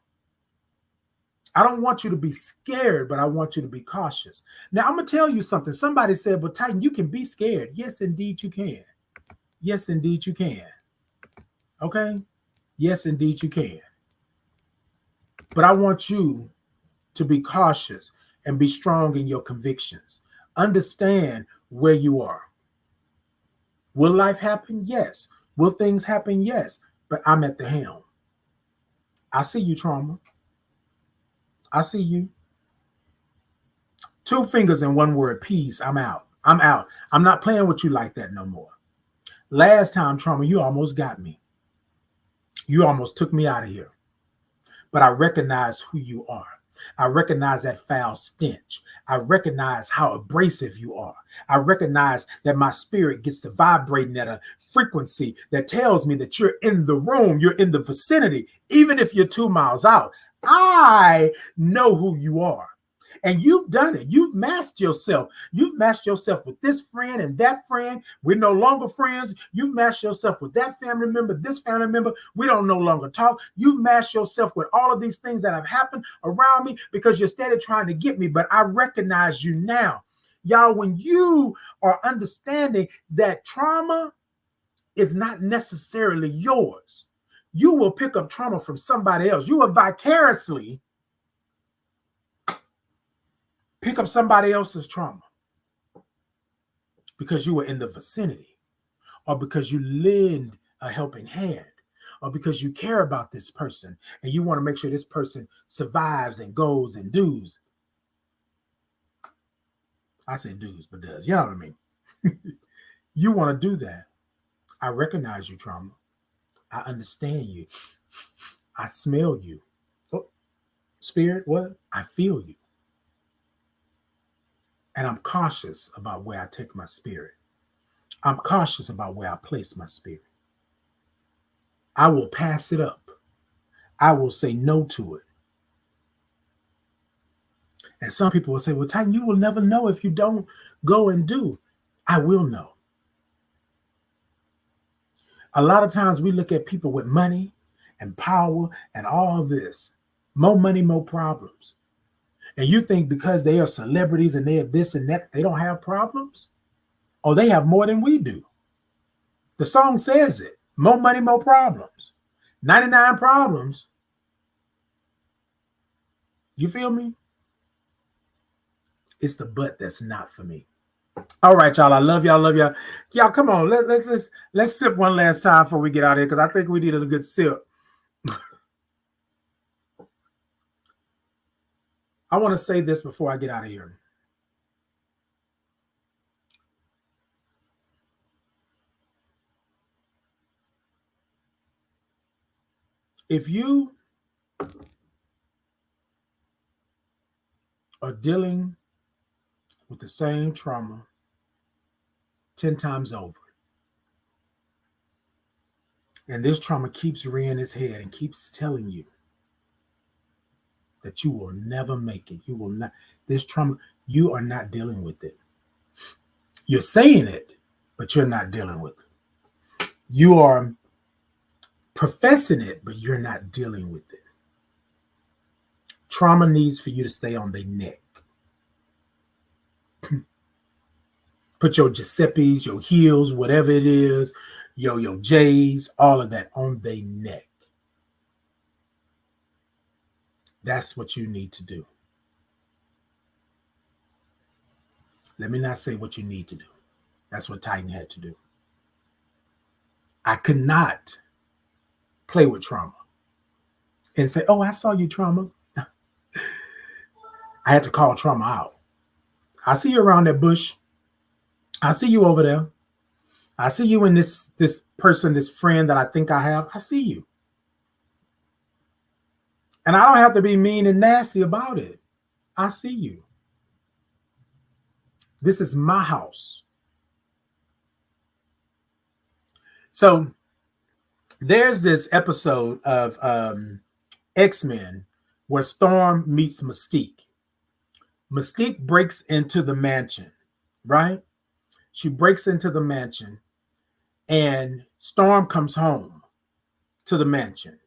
I don't want you to be scared, but I want you to be cautious. Now, I'm going to tell you something. Somebody said, but Titan, you can be scared. Yes, indeed, you can. Yes, indeed, you can. Okay? Yes, indeed, you can. But I want you to be cautious and be strong in your convictions. Understand where you are. Will life happen? Yes. Will things happen? Yes. But I'm at the helm. I see you, trauma. I see you. 2 fingers and 1 word, peace. I'm out. I'm out. I'm not playing with you like that no more. Last time, trauma, you almost got me. You almost took me out of here. But I recognize who you are. I recognize that foul stench. I recognize how abrasive you are. I recognize that my spirit gets to vibrating at a frequency that tells me that you're in the room, you're in the vicinity, even if you're 2 miles out. I know who you are. And you've done it. You've masked yourself. You've masked yourself with this friend and that friend. We're no longer friends. You've masked yourself with that family member, this family member. We don't no longer talk. You've masked yourself with all of these things that have happened around me because you're steady trying to get me. But I recognize you now. Y'all, when you are understanding that trauma is not necessarily yours, you will pick up trauma from somebody else. You will vicariously pick up somebody else's trauma because you were in the vicinity, or because you lend a helping hand, or because you care about this person and you want to make sure this person survives and goes and does. I say does, but does. You know what I mean? You want to do that. I recognize you, trauma. I understand you. I smell you. Oh, spirit, what? I feel you. And I'm cautious about where I take my spirit. I'm cautious about where I place my spirit. I will pass it up. I will say no to it. And some people will say, well, Titan, you will never know if you don't go and do. I will know. A lot of times we look at people with money and power and all this. More money, more problems. And you think because they are celebrities and they have this and that, they don't have problems? Or they have more than we do. The song says it. More money, more problems. 99 problems. You feel me? It's the but that's not for me. All right, y'all. I love y'all. Love y'all. Y'all, come on. Let's sip one last time before we get out of here, because I think we need a good sip. I want to say this before I get out of here. If you are dealing with the same trauma 10 times over, and this trauma keeps rearing its head and keeps telling you that you will never make it, you will not, this trauma, you are not dealing with it. You're saying it, but you're not dealing with it. You are professing it, but you're not dealing with it. Trauma needs for you to stay on their neck. Put your Giuseppes, your heels, whatever it is, your J's, all of that on their neck. That's what you need to do. Let me not say what you need to do. That's what Titan had to do. I could not play with trauma and say, oh, I saw you, trauma. I had to call trauma out. I see you around that bush. I see you over there. I see you in this person, this friend that I think I have. I see you. And I don't have to be mean and nasty about it. I see you. This is my house. So there's this episode of X-Men where Storm meets Mystique. Mystique breaks into the mansion, right? She breaks into the mansion and Storm comes home to the mansion.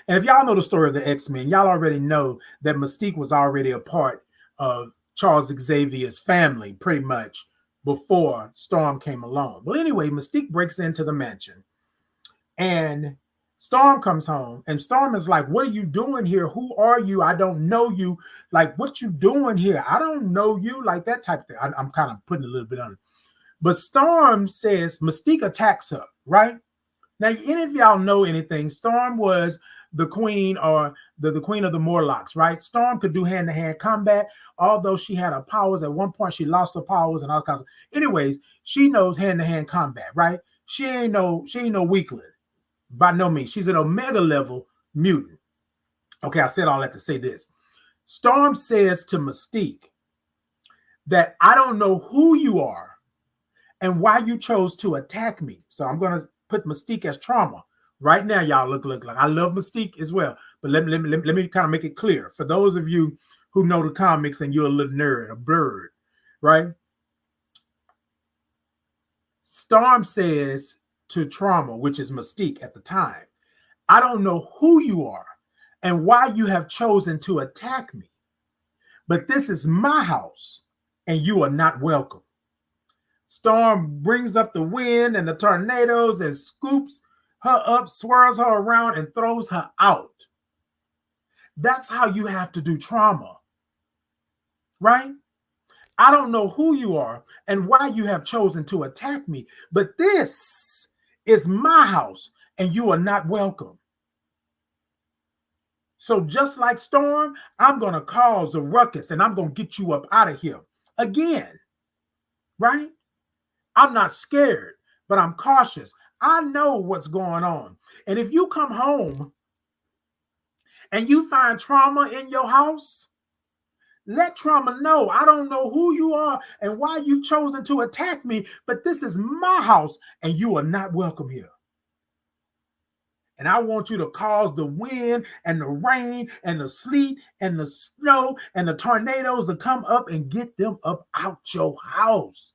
And if y'all know the story of the X-Men, y'all already know that Mystique was already a part of Charles Xavier's family pretty much before Storm came along. Well, anyway, Mystique breaks into the mansion and Storm comes home and Storm is like, what are you doing here? Who are you? I don't know you. Like, what you doing here? I don't know you. Like that type of thing. I'm kind of putting a little bit on it. But Storm says Mystique attacks her, right? Now, any of y'all know anything, Storm was the queen or the queen of the Morlocks, right? Storm could do hand-to-hand combat, although she had her powers. At one point, she lost her powers and all kinds of. Anyways, she knows hand-to-hand combat, right? She ain't no weakling, by no means. She's an Omega level mutant. Okay, I said all that to say this. Storm says to Mystique that I don't know who you are and why you chose to attack me. So I'm going to put Mystique as trauma. Right now, y'all look like I love Mystique as well. But let me kind of make it clear. For those of you who know the comics and you're a little nerd, a bird, right? Storm says to Trauma, which is Mystique at the time, I don't know who you are and why you have chosen to attack me, but this is my house and you are not welcome. Storm brings up the wind and the tornadoes and scoops her up, swirls her around, and throws her out. That's how you have to do trauma, right? I don't know who you are and why you have chosen to attack me, but this is my house and you are not welcome. So just like Storm, I'm going to cause a ruckus and I'm going to get you up out of here again, right? I'm not scared, but I'm cautious. I know what's going on. And if you come home and you find trauma in your house, let trauma know. I don't know who you are and why you've chosen to attack me, but this is my house and you are not welcome here. And I want you to cause the wind and the rain and the sleet and the snow and the tornadoes to come up and get them up out your house.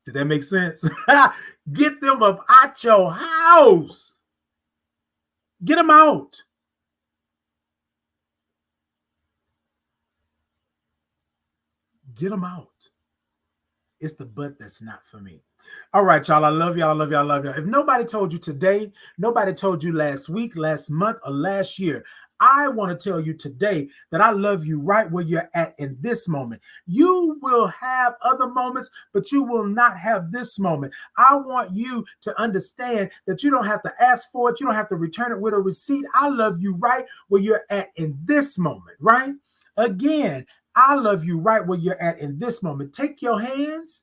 Did that make sense? Get them up out your house. Get them out. Get them out. It's the but that's not for me. All right, y'all. I love y'all. I love y'all. I love y'all. If nobody told you today, nobody told you last week, last month, or last year, I want to tell you today that I love you right where you're at in this moment. You will have other moments, but you will not have this moment. I want you to understand that you don't have to ask for it. You don't have to return it with a receipt. I love you right where you're at in this moment, right? Again, I love you right where you're at in this moment. Take your hands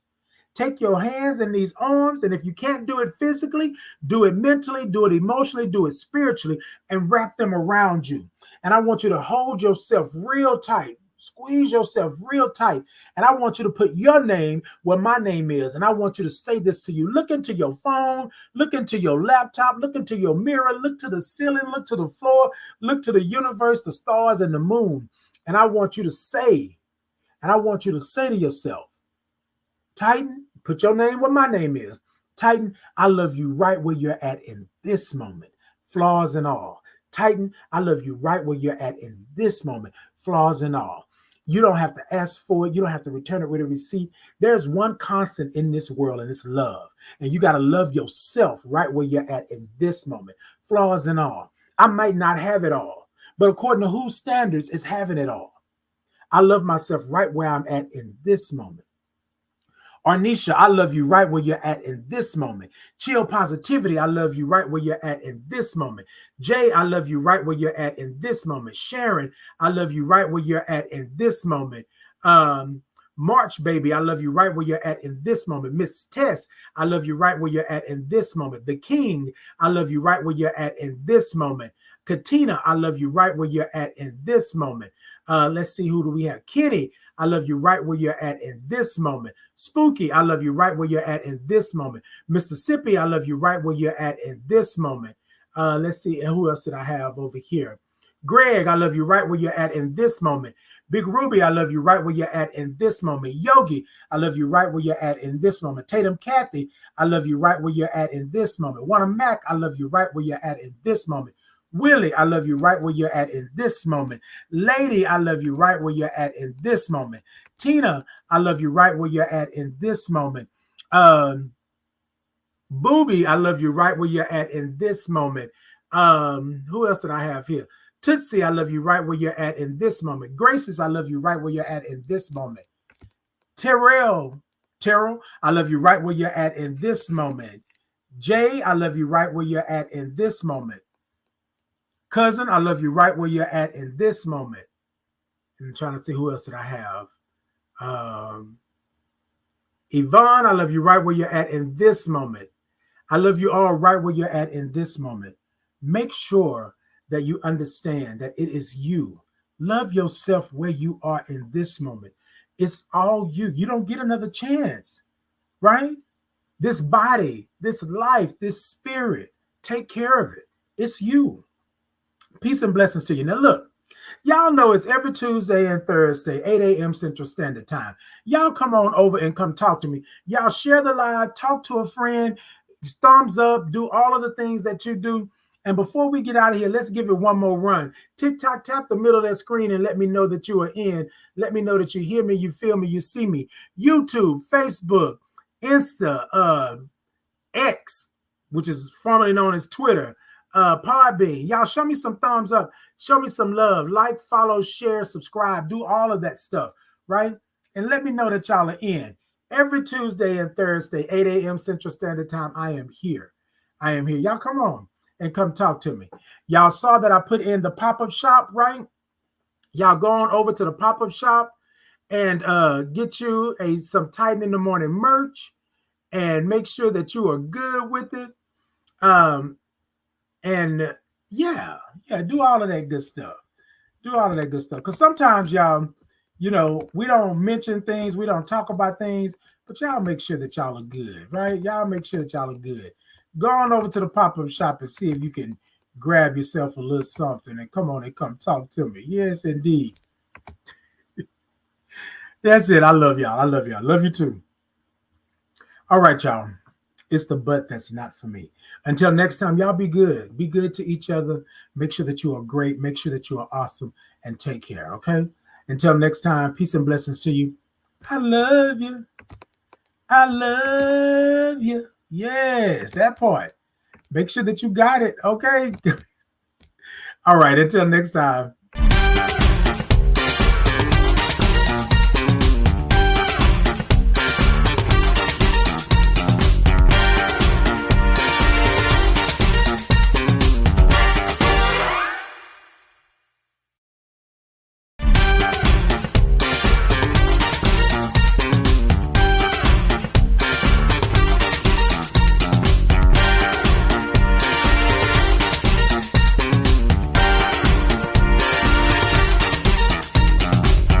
and these arms, and if you can't do it physically, do it mentally, do it emotionally, do it spiritually, and wrap them around you. And I want you to hold yourself real tight. Squeeze yourself real tight. And I want you to put your name where my name is. And I want you to say this to you. Look into your phone, look into your laptop, look into your mirror, look to the ceiling, look to the floor, look to the universe, the stars, and the moon. And I want you to say to yourself, Titan, put your name where my name is. Titan, I love you right where you're at in this moment, flaws and all. Titan, I love you right where you're at in this moment, flaws and all. You don't have to ask for it. You don't have to return it with a receipt. There's one constant in this world, and it's love. And you got to love yourself right where you're at in this moment, flaws and all. I might not have it all, but according to whose standards is having it all. I love myself right where I'm at in this moment. Arnisha, I love you right where you're at in this moment. Chill Positivity, I love you right where you're at in this moment. Jay, I love you right where you're at in this moment. Sharon, I love you right where you're at in this moment. March, baby, I love you right where you're at in this moment. Miss Tess, I love you right where you're at in this moment. The King, I love you right where you're at in this moment. Katina, I love you right where you're at in this moment. Let's see, who do we have? Kenny, I love you right where you're at in this moment. Spooky, I love you right where you're at in this moment. Mississippi, I love you right where you're at in this moment. Let's see, and who else did I have over here? Greg, I love you right where you're at in this moment. Big Ruby, I love you right where you're at in this moment. Yogi, I love you right where you're at in this moment. Tatum Kathy, I love you right where you're at in this moment. Wanna Mac, I love you right where you're at in this moment. Willie, I love you right where you're at in this moment. Lady, I love you right where you're at in this moment. Tina, I love you right where you're at in this moment. Booby, I love you right where you're at in this moment. Who else did I have here? Tootsie, I love you right where you're at in this moment. Graces, I love you right where you're at in this moment. Terrell, I love you right where you're at in this moment. Jay, I love you right where you're at in this moment. Cousin, I love you right where you're at in this moment. I'm trying to see who else did I have. Yvonne, I love you right where you're at in this moment. I love you all right where you're at in this moment. Make sure that you understand that it is you. Love yourself where you are in this moment. It's all you. You don't get another chance, right? This body, this life, this spirit, take care of it. It's you. Peace and blessings to you. Now, look, y'all know it's every Tuesday and Thursday, 8 a.m. Central Standard Time. Y'all come on over and come talk to me. Y'all share the live, talk to a friend, thumbs up, do all of the things that you do. And before we get out of here, let's give it one more run. TikTok, tap the middle of that screen and let me know that you are in. Let me know that you hear me, you feel me, you see me. YouTube, Facebook, Insta, X, which is formerly known as Twitter, Podbean. Y'all show me some thumbs up. Show me some love. Like, follow, share, subscribe. Do all of that stuff, right? And let me know that y'all are in. Every Tuesday and Thursday, 8 a.m. Central Standard Time, I am here. I am here. Y'all come on and come talk to me. Y'all saw that I put in the pop-up shop, right? Y'all go on over to the pop-up shop and get you some Titan in the Morning merch and make sure that you are good with it. And yeah, do all of that good stuff. Do all of that good stuff. Because sometimes y'all, we don't mention things, we don't talk about things, but y'all make sure that y'all are good, right? Y'all make sure that y'all are good. Go on over to the pop-up shop and see if you can grab yourself a little something and come on and come talk to me. Yes, indeed. That's it. I love y'all. I love y'all. Love you too. All right, y'all. It's the but that's not for me. Until next time, y'all be good. Be good to each other. Make sure that you are great. Make sure that you are awesome and take care. Okay. Until next time, peace and blessings to you. I love you. I love you. Yes, that part. Make sure that you got it. Okay. All right. Until next time.